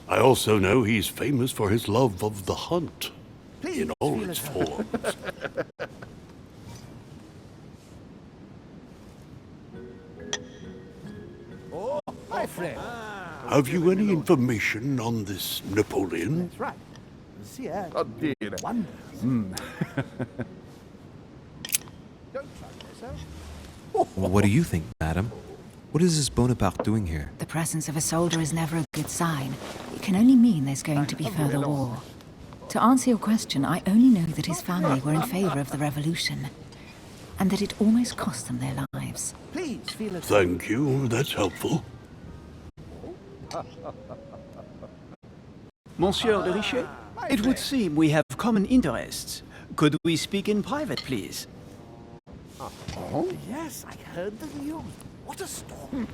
I also know he's famous for his love of the hunt, in all its forms. Oh, my friend. Have you any information on this Napoleon? That's right. See, One. What do you think, madam? What is this Bonaparte doing here? The presence of a soldier is never a good sign. It can only mean there's going to be further war. To answer your question, I only know that his family were in favor of the revolution, and that it almost cost them their lives. Please feel it. Thank you, that's helpful. Monsieur de Richet, it would seem we have common interests. Could we speak in private, please? Oh? Yes, I heard the news. What a storm.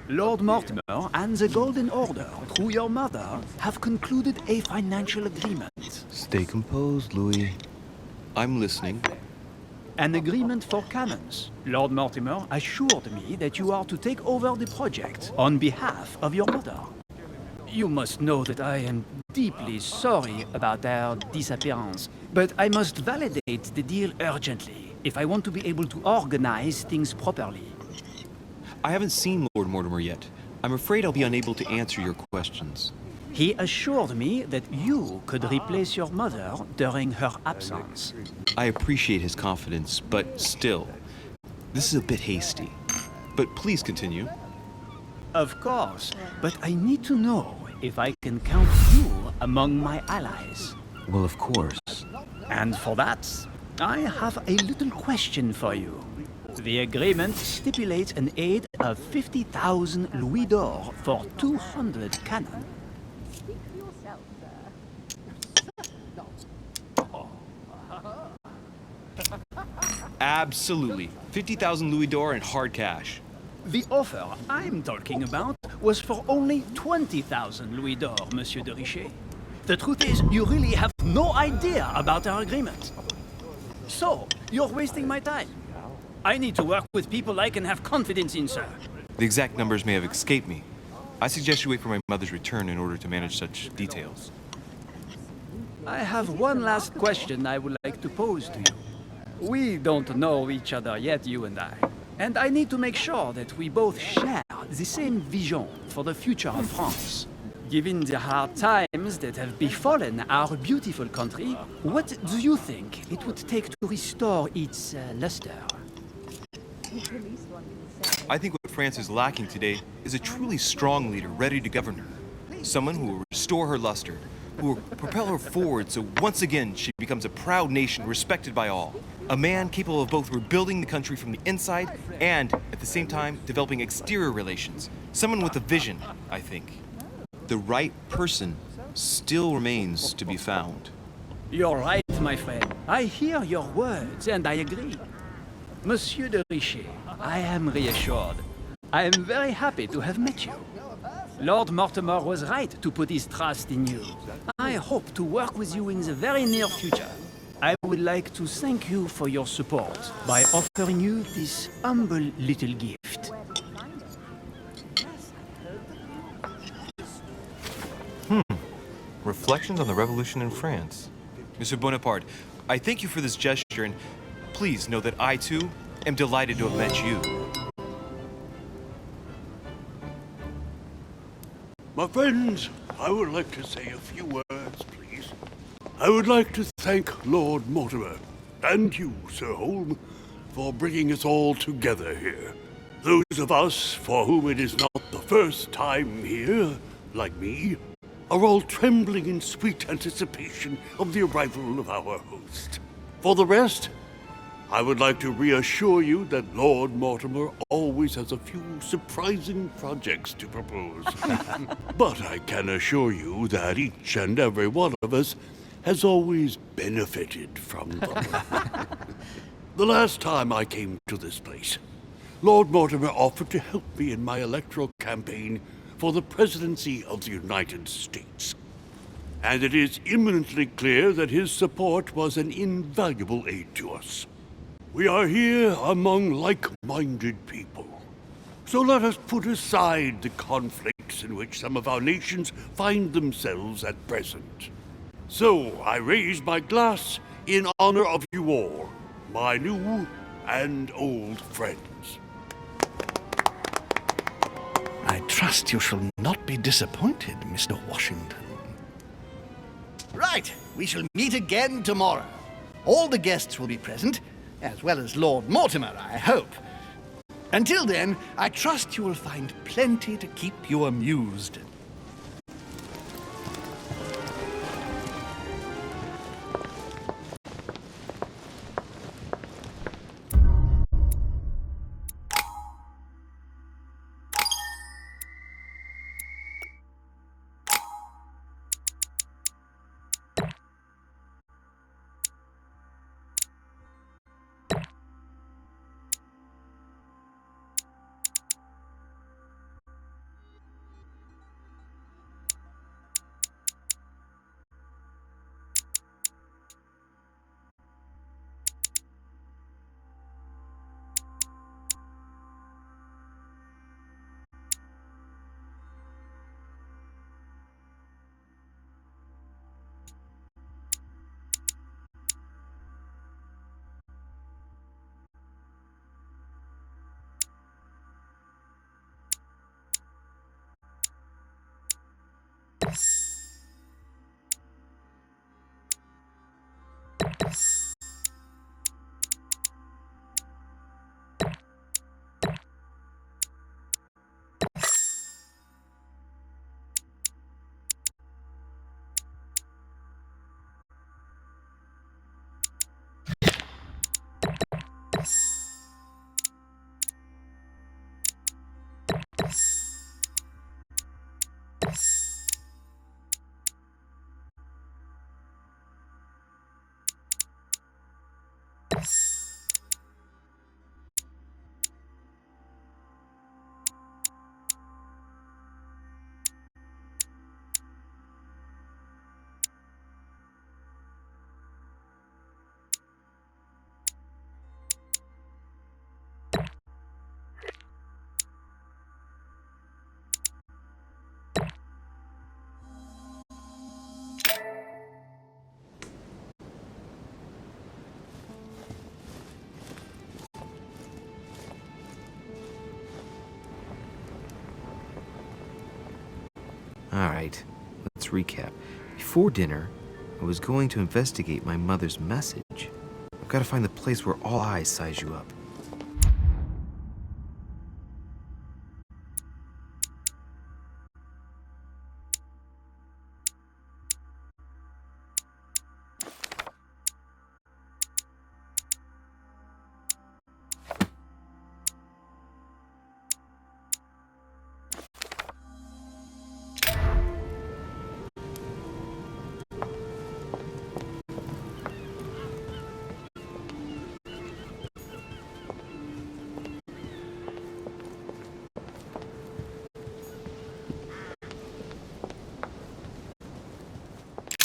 Lord Mortimer and the Golden Order, through your mother, have concluded a financial agreement. Stay composed, Louis. I'm listening. An agreement for cannons. Lord Mortimer assured me that you are to take over the project on behalf of your mother. You must know that I am deeply sorry about their disappearance, but I must validate the deal urgently if I want to be able to organize things properly. I haven't seen Lord Mortimer yet. I'm afraid I'll be unable to answer your questions. He assured me that you could replace your mother during her absence. I appreciate his confidence, but still, this is a bit hasty. But please continue. Of course, but I need to know if I can count you among my allies. Well, of course. And for that, I have a little question for you. The agreement stipulates an aid of 50,000 louis d'or for 200 cannon. Absolutely. 50,000 louis d'or in hard cash. The offer I'm talking about was for only 20,000 louis d'or, Monsieur de Richet. The truth is, you really have no idea about our agreement. So, you're wasting my time. I need to work with people I can have confidence in, sir. The exact numbers may have escaped me. I suggest you wait for my mother's return in order to manage such details. I have one last question I would like to pose to you. We don't know each other yet, you and I. And I need to make sure that we both share the same vision for the future of France. Given the hard times that have befallen our beautiful country, what do you think it would take to restore its luster? I think what France is lacking today is a truly strong leader ready to govern her. Someone who will restore her luster, who will propel her forward so once again she becomes a proud nation respected by all. A man capable of both rebuilding the country from the inside and, at the same time, developing exterior relations. Someone with a vision, I think. The right person still remains to be found. You're right, my friend. I hear your words and I agree. Monsieur de Richet, I am reassured. I am very happy to have met you. Lord Mortimer was right to put his trust in you. I hope to work with you in the very near future. I would like to thank you for your support by offering you this humble little gift. Reflections on the Revolution in France. Monsieur Bonaparte, I thank you for this gesture, and please know that I, too, am delighted to have met you. My friends, I would like to say a few words, please. I would like to thank Lord Mortimer, and you, Sir Holm, for bringing us all together here. Those of us for whom it is not the first time here, like me, are all trembling in sweet anticipation of the arrival of our host. For the rest, I would like to reassure you that Lord Mortimer always has a few surprising projects to propose. But I can assure you that each and every one of us has always benefited from them. The last time I came to this place, Lord Mortimer offered to help me in my electoral campaign for the presidency of the United States. And it is imminently clear that his support was an invaluable aid to us. We are here among like-minded people. So let us put aside the conflicts in which some of our nations find themselves at present. So I raise my glass in honor of you all, my new and old friends. I trust you shall not be disappointed, Mr. Washington. Right, we shall meet again tomorrow. All the guests will be present, as well as Lord Mortimer, I hope. Until then, I trust you will find plenty to keep you amused. Alright, let's recap. Before dinner, I was going to investigate my mother's message. I've got to find the place where all eyes size you up.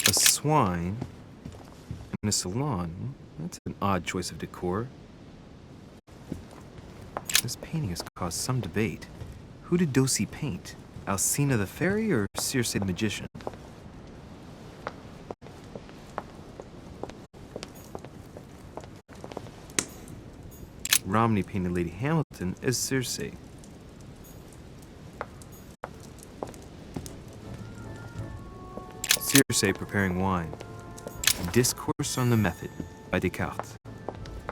A swine in a salon? That's an odd choice of decor. This painting has caused some debate. Who did Dosi paint? Alcina the fairy or Circe the magician? Romney painted Lady Hamilton as Circe. Circe preparing wine. Discourse on the Method by Descartes.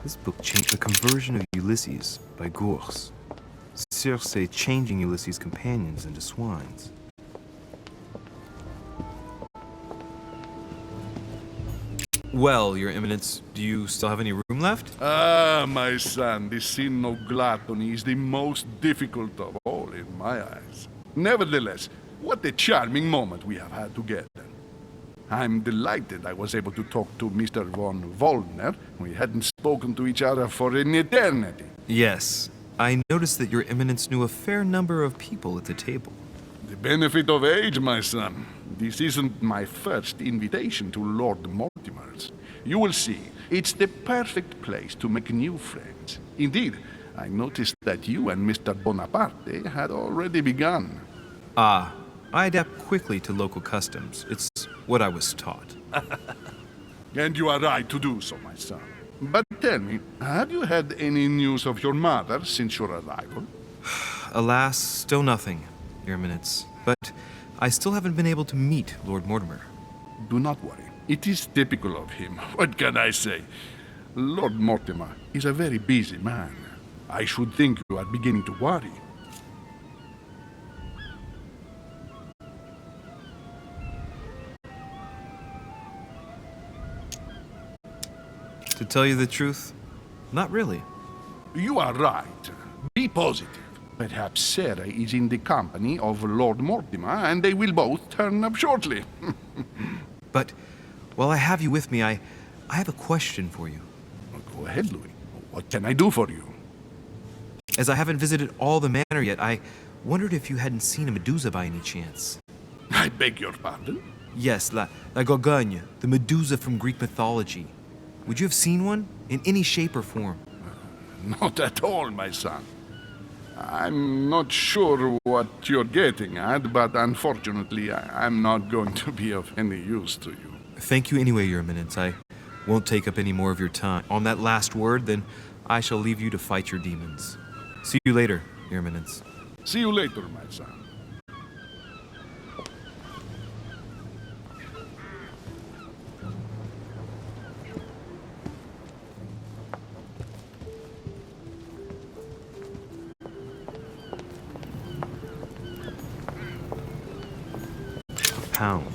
This book changed The Conversion of Ulysses by Gurs. Circe changing Ulysses' companions into swines. Well, Your Eminence, do you still have any room left? Ah, my son, the sin of gluttony is the most difficult of all in my eyes. Nevertheless, what a charming moment we have had together. I'm delighted I was able to talk to Mr. von Wollner. We hadn't spoken to each other for an eternity. Yes. I noticed that Your Eminence knew a fair number of people at the table. The benefit of age, my son. This isn't my first invitation to Lord Mortimer's. You will see, it's the perfect place to make new friends. Indeed, I noticed that you and Mr. Bonaparte had already begun. Ah, I adapt quickly to local customs. It's what I was taught. And you are right to do so, my son. But tell me, have you had any news of your mother since your arrival? Alas, still nothing, Your Eminence. But I still haven't been able to meet Lord Mortimer. Do not worry. It is typical of him. What can I say? Lord Mortimer is a very busy man. I should think you are beginning to worry. To tell you the truth, not really. You are right. Be positive. Perhaps Sarah is in the company of Lord Mortimer, and they will both turn up shortly. But while I have you with me, I have a question for you. Go ahead, Louis. What can I do for you? As I haven't visited all the manor yet, I wondered if you hadn't seen a Medusa by any chance. I beg your pardon? Yes, La Gorgogne, the Medusa from Greek mythology. Would you have seen one? In any shape or form? Not at all, my son. I'm not sure what you're getting at, but unfortunately, I'm not going to be of any use to you. Thank you anyway, Your Eminence. I won't take up any more of your time. On that last word, then I shall leave you to fight your demons. See you later, Your Eminence. See you later, my son. Pound.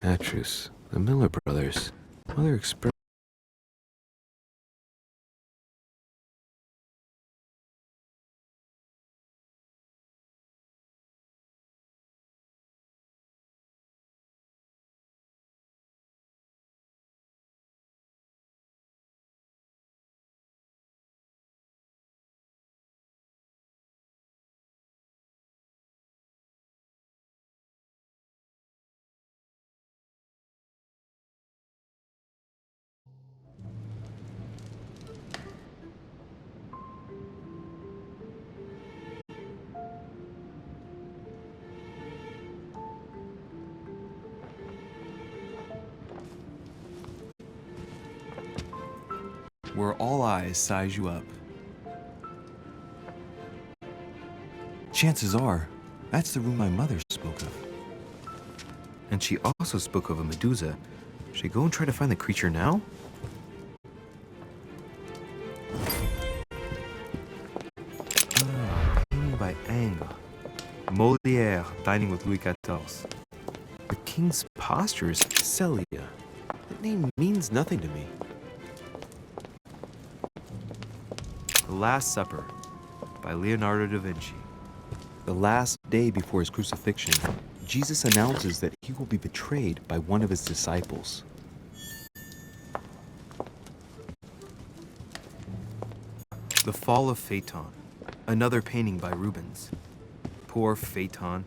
Atrus, the Miller brothers. Mother expressed. Where all eyes size you up. Chances are, that's the room my mother spoke of. And she also spoke of a Medusa. Should I go and try to find the creature now? Painting by Ingres. Molière dining with Louis XIV. The king's posture is Celia. That name means nothing to me. The Last Supper by Leonardo da Vinci. The last day before his crucifixion, Jesus announces that he will be betrayed by one of his disciples. The Fall of Phaeton, another painting by Rubens. Poor Phaeton,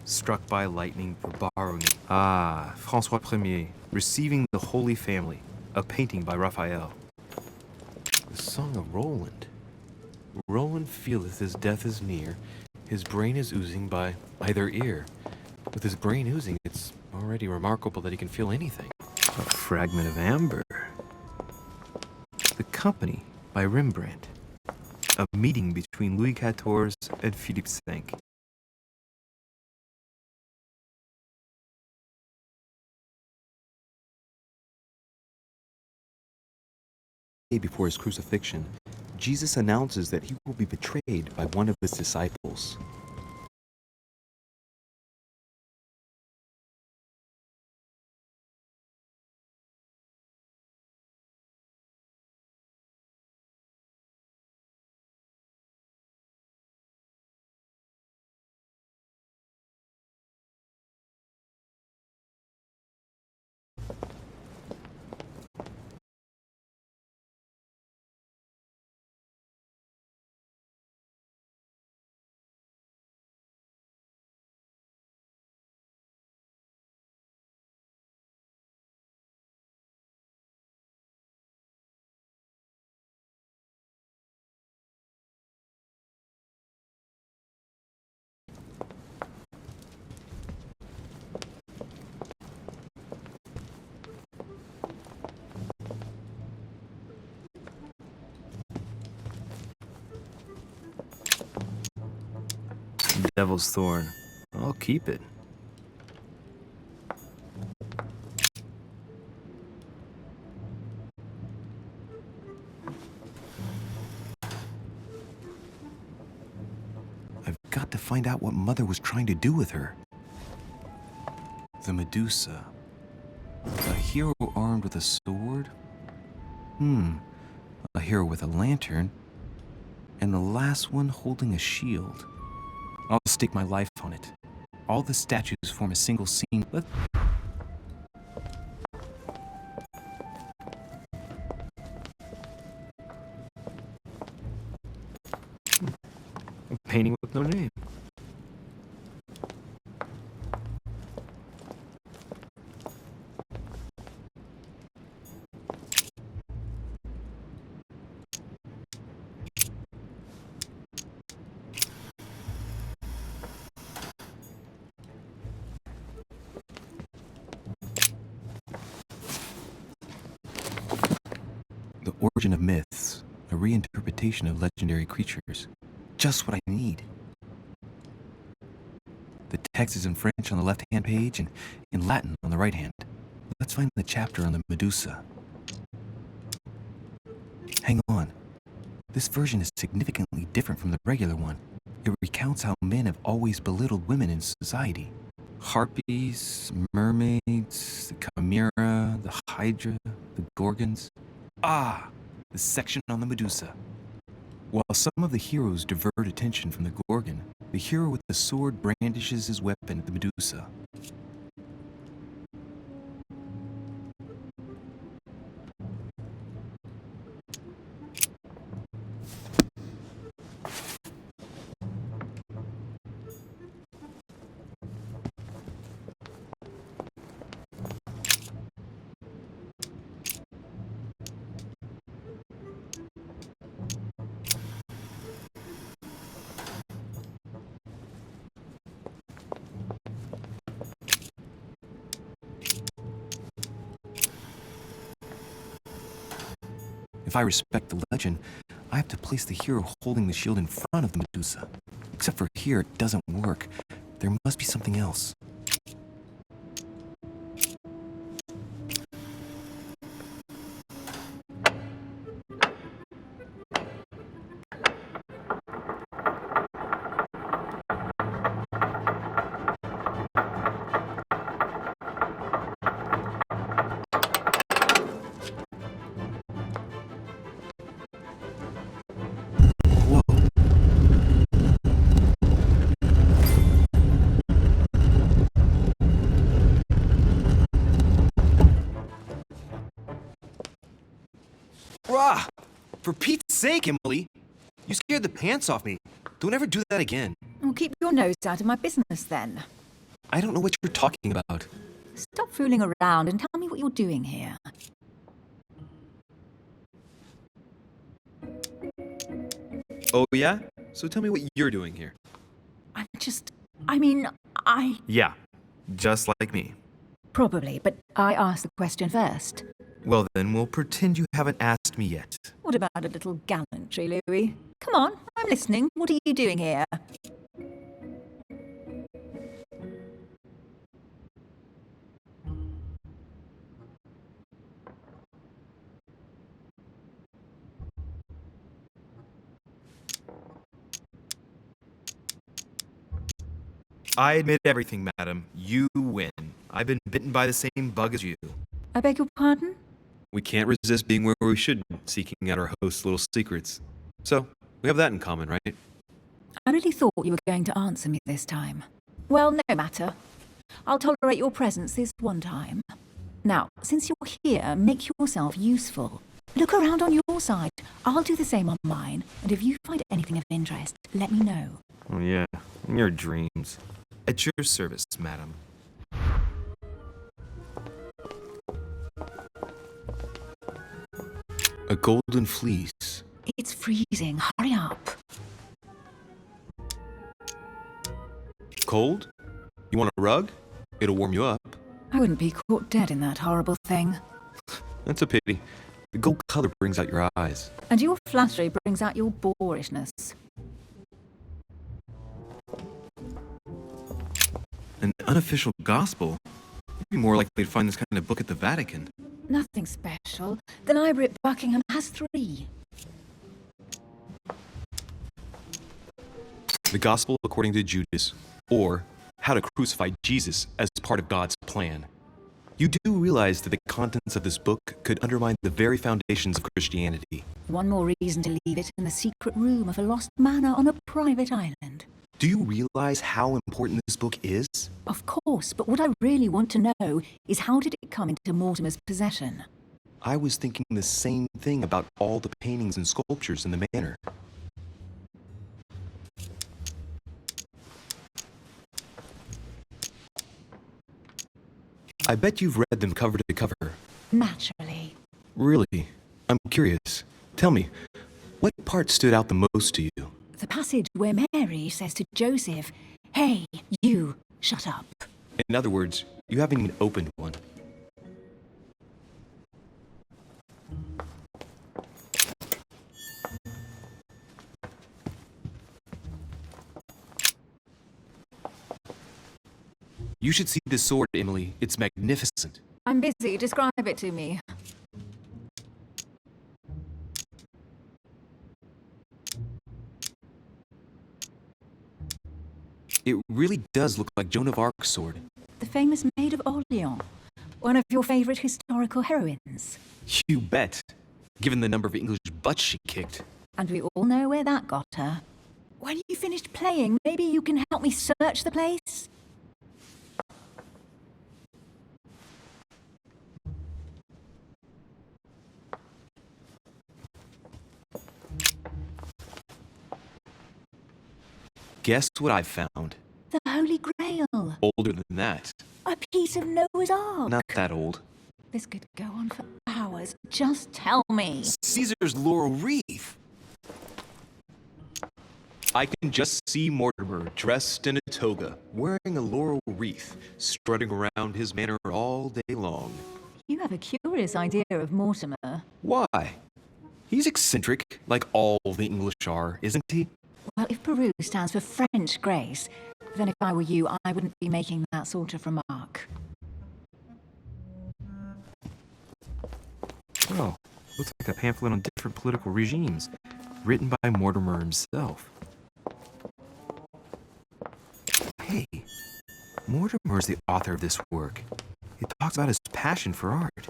struck by lightning for borrowing it. Ah, François Ier, Receiving the Holy Family, a painting by Raphael. The Song of Roland. Roland feeleth his death is near, his brain is oozing by either ear. With his brain oozing, it's already remarkable that he can feel anything. A fragment of amber. The Company by Rembrandt. A meeting between Louis XIV and Philippe V. Before his crucifixion, Jesus announces that he will be betrayed by one of his disciples. Devil's Thorn. I'll keep it. I've got to find out what Mother was trying to do with her. The Medusa. A hero armed with a sword? A hero with a lantern. And the last one holding a shield. I'll stake my life on it. All the statues form a single scene. A painting with no name. The Origin of Myths, a reinterpretation of legendary creatures. Just what I need. The text is in French on the left-hand page and in Latin on the right hand. Let's find the chapter on the Medusa. Hang on. This version is significantly different from the regular one. It recounts how men have always belittled women in society. Harpies, mermaids, the chimera, the hydra, the gorgons. Ah, the section on the Medusa. While some of the heroes divert attention from the Gorgon, the hero with the sword brandishes his weapon at the Medusa. If I respect the legend, I have to place the hero holding the shield in front of the Medusa. Except for here, it doesn't work. There must be something else. Rah! For Pete's sake, Emily! You scared the pants off me. Don't ever do that again. Well, keep your nose out of my business then. I don't know what you're talking about. Stop fooling around and tell me what you're doing here. Oh, yeah? So tell me what you're doing here. Yeah, just like me. Probably, but I asked the question first. Well then, we'll pretend you haven't asked me yet. What about a little gallantry, Louis? Come on, I'm listening. What are you doing here? I admit everything, madam. You win. I've been bitten by the same bug as you. I beg your pardon? We can't resist being where we should, seeking out our host's little secrets. So, we have that in common, right? I really thought you were going to answer me this time. Well, no matter. I'll tolerate your presence this one time. Now, since you're here, make yourself useful. Look around on your side. I'll do the same on mine, and if you find anything of interest, let me know. Oh yeah, in your dreams. At your service, madam. A golden fleece. It's freezing. Hurry up. Cold? You want a rug? It'll warm you up. I wouldn't be caught dead in that horrible thing. That's a pity. The gold color brings out your eyes. And your flattery brings out your boorishness. An unofficial gospel? You'd be more likely to find this kind of book at the Vatican. Nothing special. The library at Buckingham has 3. The Gospel according to Judas, or How to Crucify Jesus as part of God's plan. You do realize that the contents of this book could undermine the very foundations of Christianity. One more reason to leave it in the secret room of a lost manor on a private island. Do you realize how important this book is? Of course, but what I really want to know is how did it come into Mortimer's possession? I was thinking the same thing about all the paintings and sculptures in the manor. I bet you've read them cover to cover. Naturally. Really? I'm curious. Tell me, what part stood out the most to you? The passage where Mary says to Joseph, "Hey, you, shut up." In other words, you haven't even opened one. You should see this sword, Emily. It's magnificent. I'm busy. Describe it to me. It really does look like Joan of Arc's sword. The famous Maid of Orleans. One of your favorite historical heroines. You bet. Given the number of English butts she kicked. And we all know where that got her. When you finished playing, maybe you can help me search the place? Guess what I found? The Holy Grail. Older than that. A piece of Noah's Ark. Not that old. This could go on for hours. Just tell me. Caesar's laurel wreath. I can just see Mortimer dressed in a toga, wearing a laurel wreath, strutting around his manor all day long. You have a curious idea of Mortimer. Why? He's eccentric, like all the English are, isn't he? Well, if Peru stands for French grace, then if I were you, I wouldn't be making that sort of remark. Oh, looks like a pamphlet on different political regimes, written by Mortimer himself. Hey, Mortimer's the author of this work. He talks about his passion for art.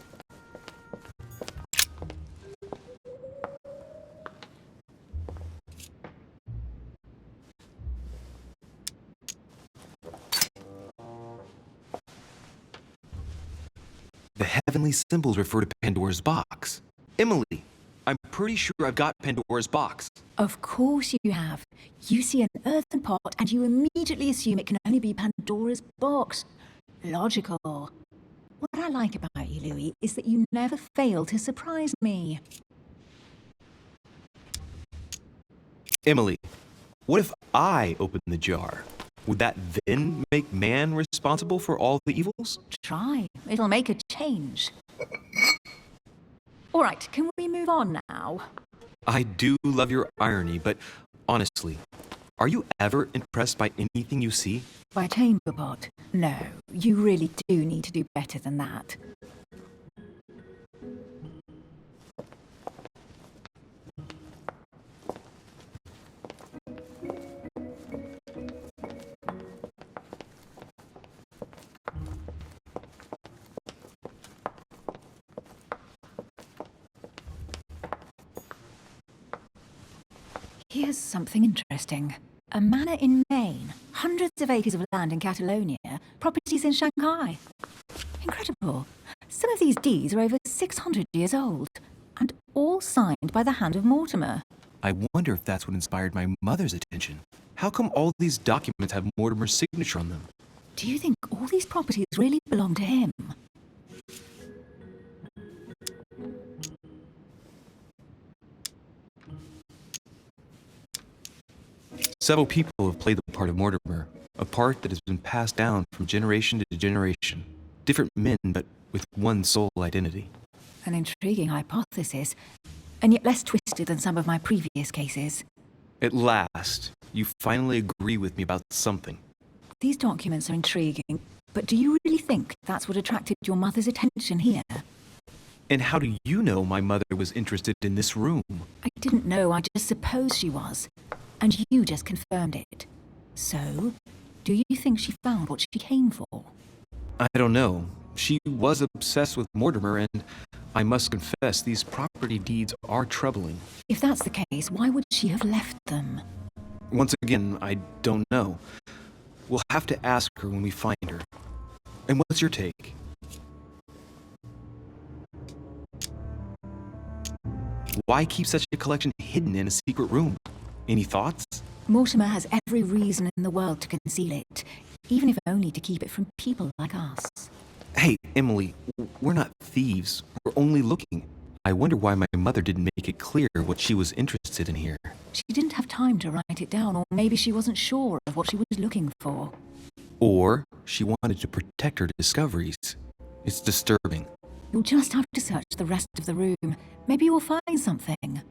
The heavenly symbols refer to Pandora's box. Emily, I'm pretty sure I've got Pandora's box. Of course you have. You see an earthen pot and you immediately assume it can only be Pandora's box. Logical. What I like about you, Louis, is that you never fail to surprise me. Emily, what if I open the jar? Would that then make man responsible for all the evils? Try. It'll make a change. All right, can we move on now? I do love your irony, but honestly, are you ever impressed by anything you see? By chamber pot? No, you really do need to do better than that. Here's something interesting. A manor in Maine, hundreds of acres of land in Catalonia, properties in Shanghai. Incredible. Some of these deeds are over 600 years old, and all signed by the hand of Mortimer. I wonder if that's what inspired my mother's attention. How come all these documents have Mortimer's signature on them? Do you think all these properties really belong to him? Several people have played the part of Mortimer, a part that has been passed down from generation to generation. Different men, but with one sole identity. An intriguing hypothesis, and yet less twisted than some of my previous cases. At last, you finally agree with me about something. These documents are intriguing, but do you really think that's what attracted your mother's attention here? And how do you know my mother was interested in this room? I didn't know, I just supposed she was. And you just confirmed it. So, do you think she found what she came for? I don't know. She was obsessed with Mortimer, and I must confess these property deeds are troubling. If that's the case, why would she have left them? Once again, I don't know. We'll have to ask her when we find her. And what's your take? Why keep such a collection hidden in a secret room? Any thoughts? Mortimer has every reason in the world to conceal it, even if only to keep it from people like us. Hey, Emily, we're not thieves. We're only looking. I wonder why my mother didn't make it clear what she was interested in here. She didn't have time to write it down, or maybe she wasn't sure of what she was looking for. Or she wanted to protect her discoveries. It's disturbing. You'll just have to search the rest of the room. Maybe you'll find something.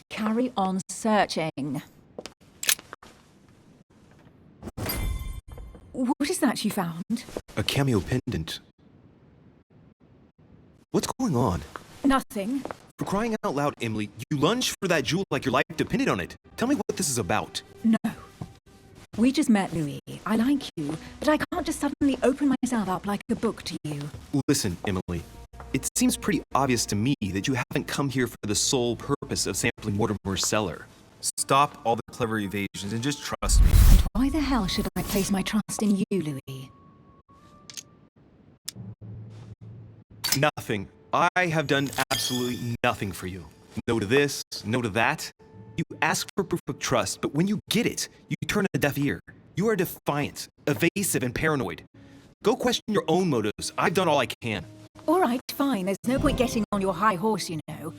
Carry on searching. What is that you found? A cameo pendant. What's going on? Nothing. For crying out loud, Emily, you lunge for that jewel like your life depended on it. Tell me what this is about. No. We just met, Louis. I like you, but I can't just suddenly open myself up like a book to you. Listen, Emily. It seems pretty obvious to me that you haven't come here for the sole purpose of sampling Mortimer's cellar. Stop all the clever evasions and just trust me. And why the hell should I place my trust in you, Louis? Nothing. I have done absolutely nothing for you. No to this, no to that. You ask for proof of trust, but when you get it, you turn a deaf ear. You are defiant, evasive, and paranoid. Go question your own motives. I've done all I can. All right, fine. There's no point getting on your high horse, you know.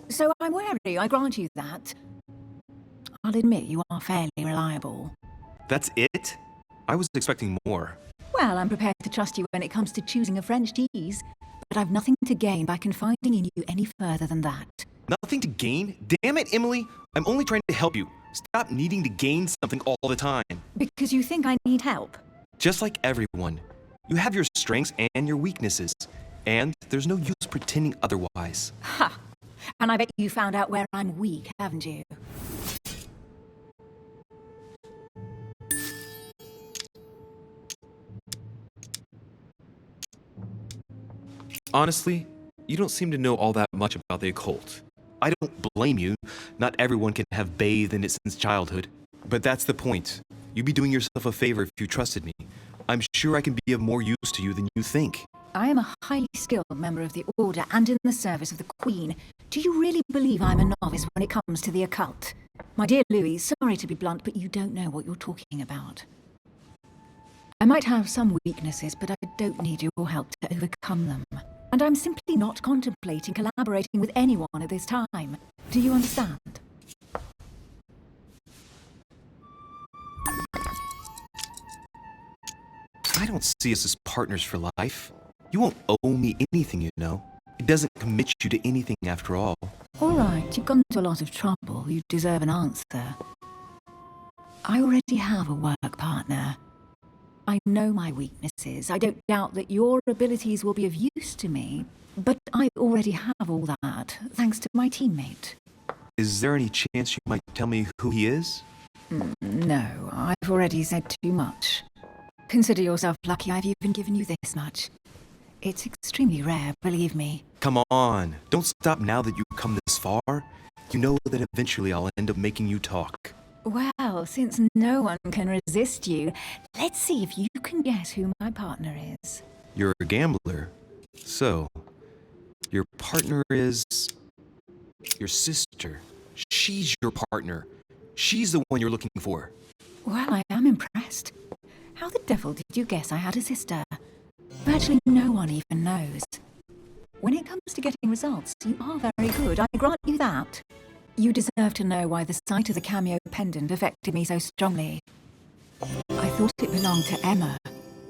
So I'm wary, I grant you that. I'll admit you are fairly reliable. That's it? I was expecting more. Well, I'm prepared to trust you when it comes to choosing a French cheese, but I've nothing to gain by confiding in you any further than that. Nothing to gain? Damn it, Emily! I'm only trying to help you. Stop needing to gain something all the time. Because you think I need help? Just like everyone. You have your strengths and your weaknesses. And there's no use pretending otherwise. Ha! And I bet you found out where I'm weak, haven't you? Honestly, you don't seem to know all that much about the occult. I don't blame you. Not everyone can have bathed in it since childhood. But that's the point. You'd be doing yourself a favor if you trusted me. I'm sure I can be of more use to you than you think. I am a highly skilled member of the Order and in the service of the Queen. Do you really believe I'm a novice when it comes to the occult? My dear Louis, sorry to be blunt, but you don't know what you're talking about. I might have some weaknesses, but I don't need your help to overcome them. And I'm simply not contemplating collaborating with anyone at this time. Do you understand? I don't see us as partners for life. You won't owe me anything, you know. It doesn't commit you to anything after all. All right, you've gone to a lot of trouble. You deserve an answer. I already have a work partner. I know my weaknesses. I don't doubt that your abilities will be of use to me, but I already have all that, thanks to my teammate. Is there any chance you might tell me who he is? No, I've already said too much. Consider yourself lucky I've even given you this much. It's extremely rare, believe me. Come on, don't stop now that you've come this far. You know that eventually I'll end up making you talk. Well, since no one can resist you, let's see if you can guess who my partner is. You're a gambler. So, your partner is... your sister. She's your partner. She's the one you're looking for. Well, I am impressed. How the devil did you guess I had a sister? Virtually no one even knows. When it comes to getting results, you are very good, I grant you that. You deserve to know why the sight of the cameo pendant affected me so strongly. I thought it belonged to Emma,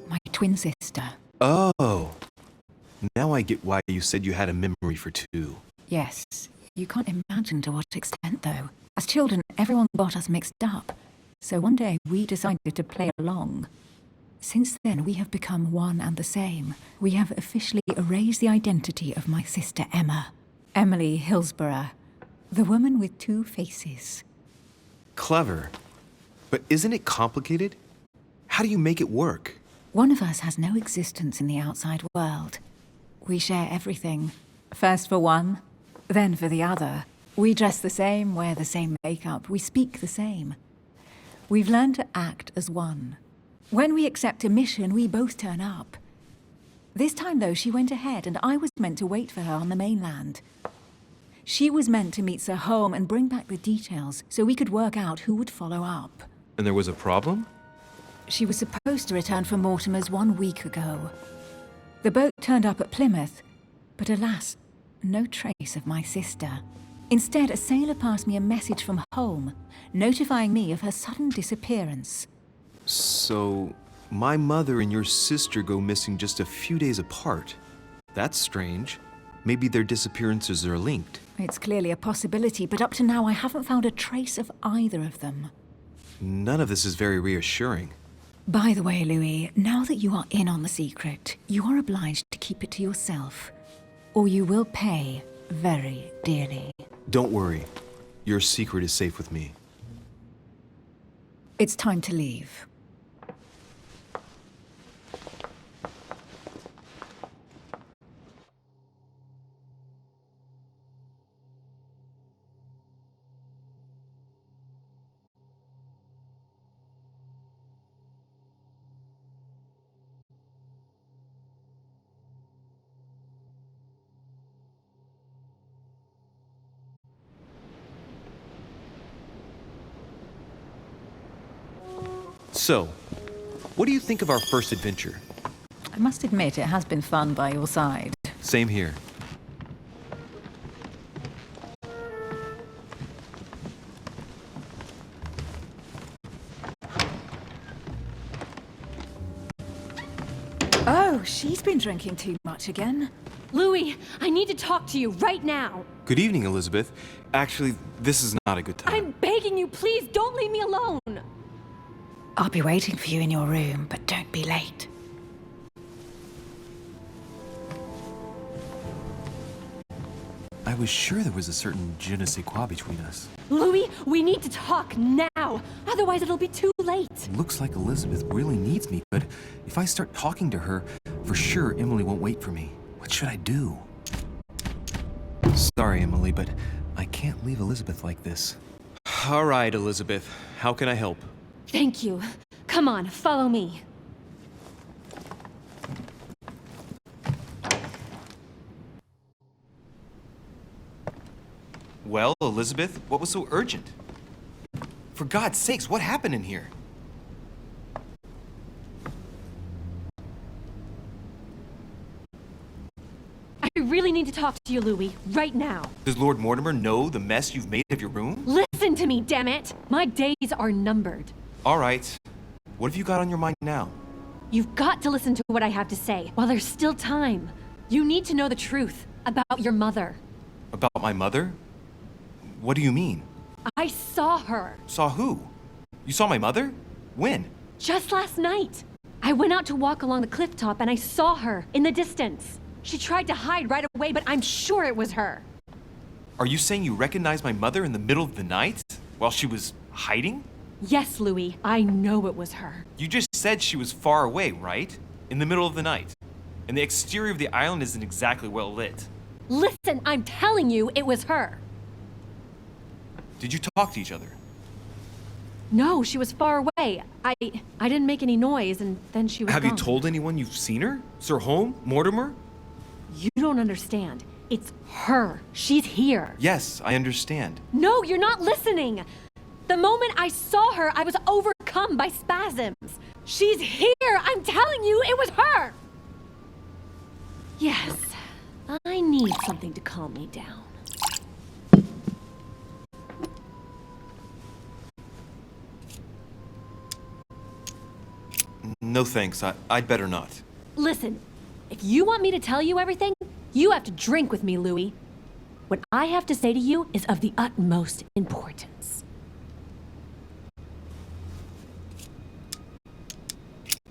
my twin sister. Oh. Now I get why you said you had a memory for two. Yes, you can't imagine to what extent, though. As children, everyone got us mixed up. So one day, we decided to play along. Since then, we have become one and the same. We have officially erased the identity of my sister Emma. Emily Hillsborough. The woman with two faces. Clever. But isn't it complicated? How do you make it work? One of us has no existence in the outside world. We share everything. First for one, then for the other. We dress the same, wear the same makeup, we speak the same. We've learned to act as one. When we accept a mission, we both turn up. This time, though, she went ahead, and I was meant to wait for her on the mainland. She was meant to meet Sir Home and bring back the details so we could work out who would follow up. And there was a problem? She was supposed to return from Mortimer's 1 week ago. The boat turned up at Plymouth, but alas, no trace of my sister. Instead, a sailor passed me a message from home, notifying me of her sudden disappearance. So, my mother and your sister go missing just a few days apart. That's strange. Maybe their disappearances are linked. It's clearly a possibility, but up to now I haven't found a trace of either of them. None of this is very reassuring. By the way, Louis, now that you are in on the secret, you are obliged to keep it to yourself, or you will pay very dearly. Don't worry. Your secret is safe with me. It's time to leave. So, what do you think of our first adventure? I must admit it has been fun by your side. Same here. Oh, she's been drinking too much again. Louis, I need to talk to you right now. Good evening, Elizabeth. Actually, this is not a good time. I'm begging you, please don't leave me alone. I'll be waiting for you in your room, but don't be late. I was sure there was a certain je ne sais quoi between us. Louis, we need to talk now. Otherwise, it'll be too late. Looks like Elizabeth really needs me, but if I start talking to her, for sure Emily won't wait for me. What should I do? Sorry, Emily, but I can't leave Elizabeth like this. All right, Elizabeth. How can I help? Thank you. Come on, follow me. Well, Elizabeth, what was so urgent? For God's sakes, what happened in here? I really need to talk to you, Louis, right now. Does Lord Mortimer know the mess you've made of your room? Listen to me, damn it! My days are numbered. All right. What have you got on your mind now? You've got to listen to what I have to say while there's still time. You need to know the truth about your mother. About my mother? What do you mean? I saw her. Saw who? You saw my mother? When? Just last night. I went out to walk along the cliff top and I saw her in the distance. She tried to hide right away, but I'm sure it was her. Are you saying you recognized my mother in the middle of the night? While she was hiding? Yes, Louis, I know it was her. You just said she was far away, right? In the middle of the night. And the exterior of the island isn't exactly well lit. Listen, I'm telling you, it was her. Did you talk to each other? No, she was far away. I didn't make any noise, and then she was Have gone. you told anyone you've seen her? Sir Holm? Mortimer? You don't understand. It's her. She's here. Yes, I understand. No, you're not listening. The moment I saw her, I was overcome by spasms. She's here. I'm telling you, it was her. Yes, I need something to calm me down. No thanks, I'd better not. Listen, if you want me to tell you everything, you have to drink with me, Louis. What I have to say to you is of the utmost importance.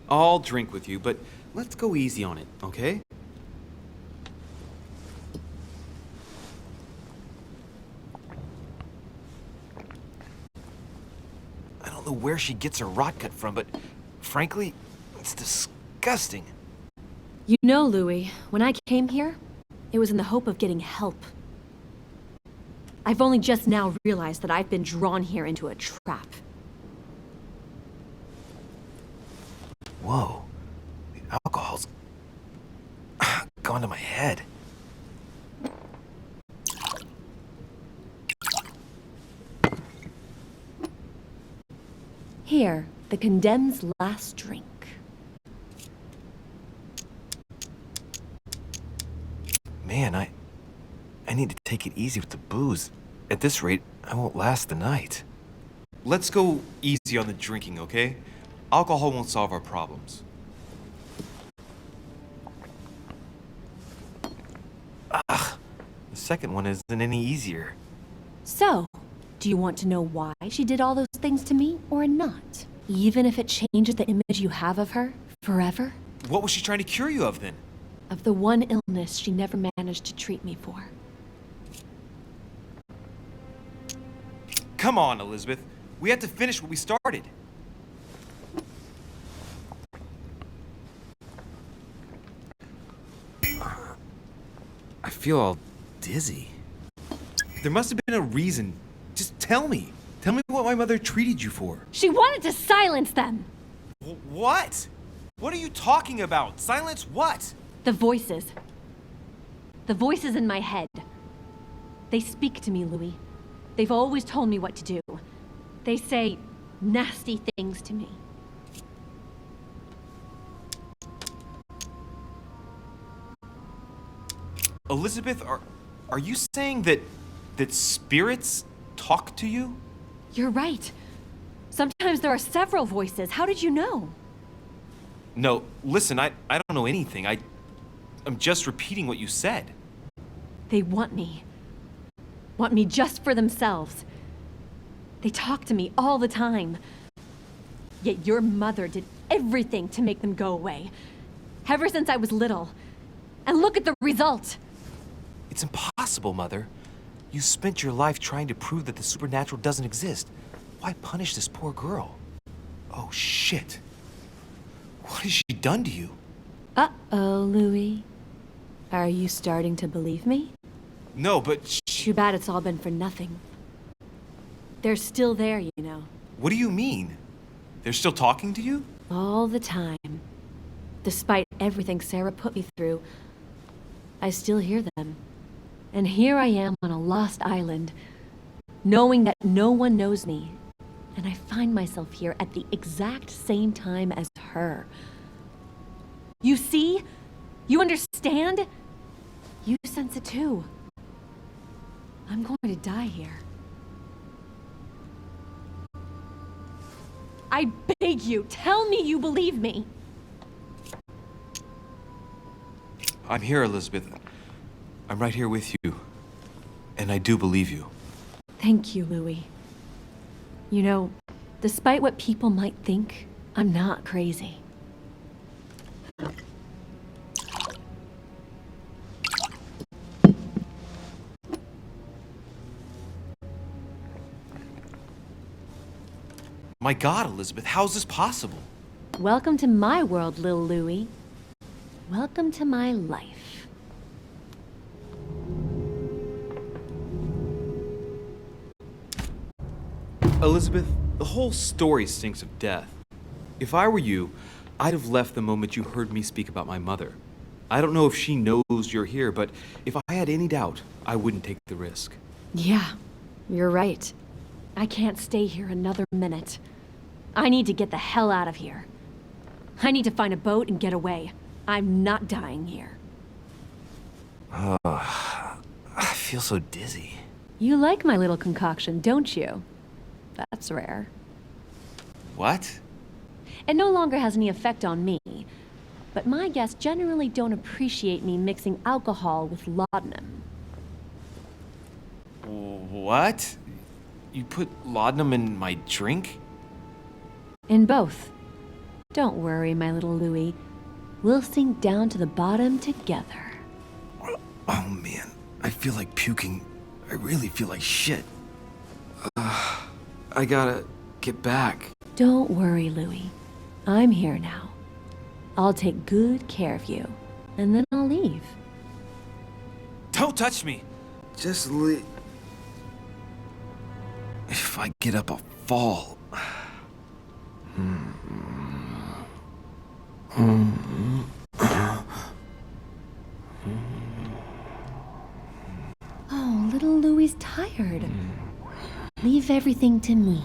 I'll drink with you, but let's go easy on it, okay? I don't know where she gets her rot gut from, but frankly, it's disgusting. You know, Louis, when I came here, it was in the hope of getting help. I've only just now realized that I've been drawn here into a trap. Whoa. The alcohol's gone to my head. Here, the condemned's last drink. Man, I need to take it easy with the booze. At this rate, I won't last the night. Let's go easy on the drinking, okay? Alcohol won't solve our problems. Ugh, the second one isn't any easier. So, do you want to know why she did all those things to me or not? Even if it changes the image you have of her forever? What was she trying to cure you of then? Of the one illness she never managed to treat me for. Come on, Elizabeth. We have to finish what we started. I feel all dizzy. There must have been a reason. Just tell me. Tell me what my mother treated you for. She wanted to silence them! What? What are you talking about? Silence what? The voices. The voices in my head. They speak to me, Louis. They've always told me what to do. They say nasty things to me. Elizabeth, are you saying that spirits talk to you? You're right. Sometimes there are several voices. How did you know? No, listen, I don't know anything. I'm just repeating what you said. They want me. Want me just for themselves. They talk to me all the time. Yet your mother did everything to make them go away. Ever since I was little. And look at the result! It's impossible, Mother. You spent your life trying to prove that the supernatural doesn't exist. Why punish this poor girl? Oh, shit. What has she done to you? Uh-oh, Louis. Are you starting to believe me? No, but Too bad it's all been for nothing. They're still there, you know. What do you mean? They're still talking to you? All the time. Despite everything Sarah put me through, I still hear them. And here I am on a lost island, knowing that no one knows me. And I find myself here at the exact same time as her. You see? You understand? You sense it too. I'm going to die here. I beg you, tell me you believe me. I'm here, Elizabeth. I'm right here with you. And I do believe you. Thank you, Louis. You know, despite what people might think, I'm not crazy. My God, Elizabeth, how is this possible? Welcome to my world, Lil Louis. Welcome to my life. Elizabeth, the whole story stinks of death. If I were you, I'd have left the moment you heard me speak about my mother. I don't know if she knows you're here, but if I had any doubt, I wouldn't take the risk. Yeah, you're right. I can't stay here another minute. I need to get the hell out of here. I need to find a boat and get away. I'm not dying here. I feel so dizzy. You like my little concoction, don't you? That's rare. What? It no longer has any effect on me, but my guests generally don't appreciate me mixing alcohol with laudanum. What? You put laudanum in my drink? In both. Don't worry, my little Louis. We'll sink down to the bottom together. Oh man, I feel like puking. I really feel like shit. I gotta get back. Don't worry, Louis. I'm here now. I'll take good care of you, and then I'll leave. Don't touch me! Just leave. If I get up, I'll fall. Oh, little Louis' tired. Leave everything to me.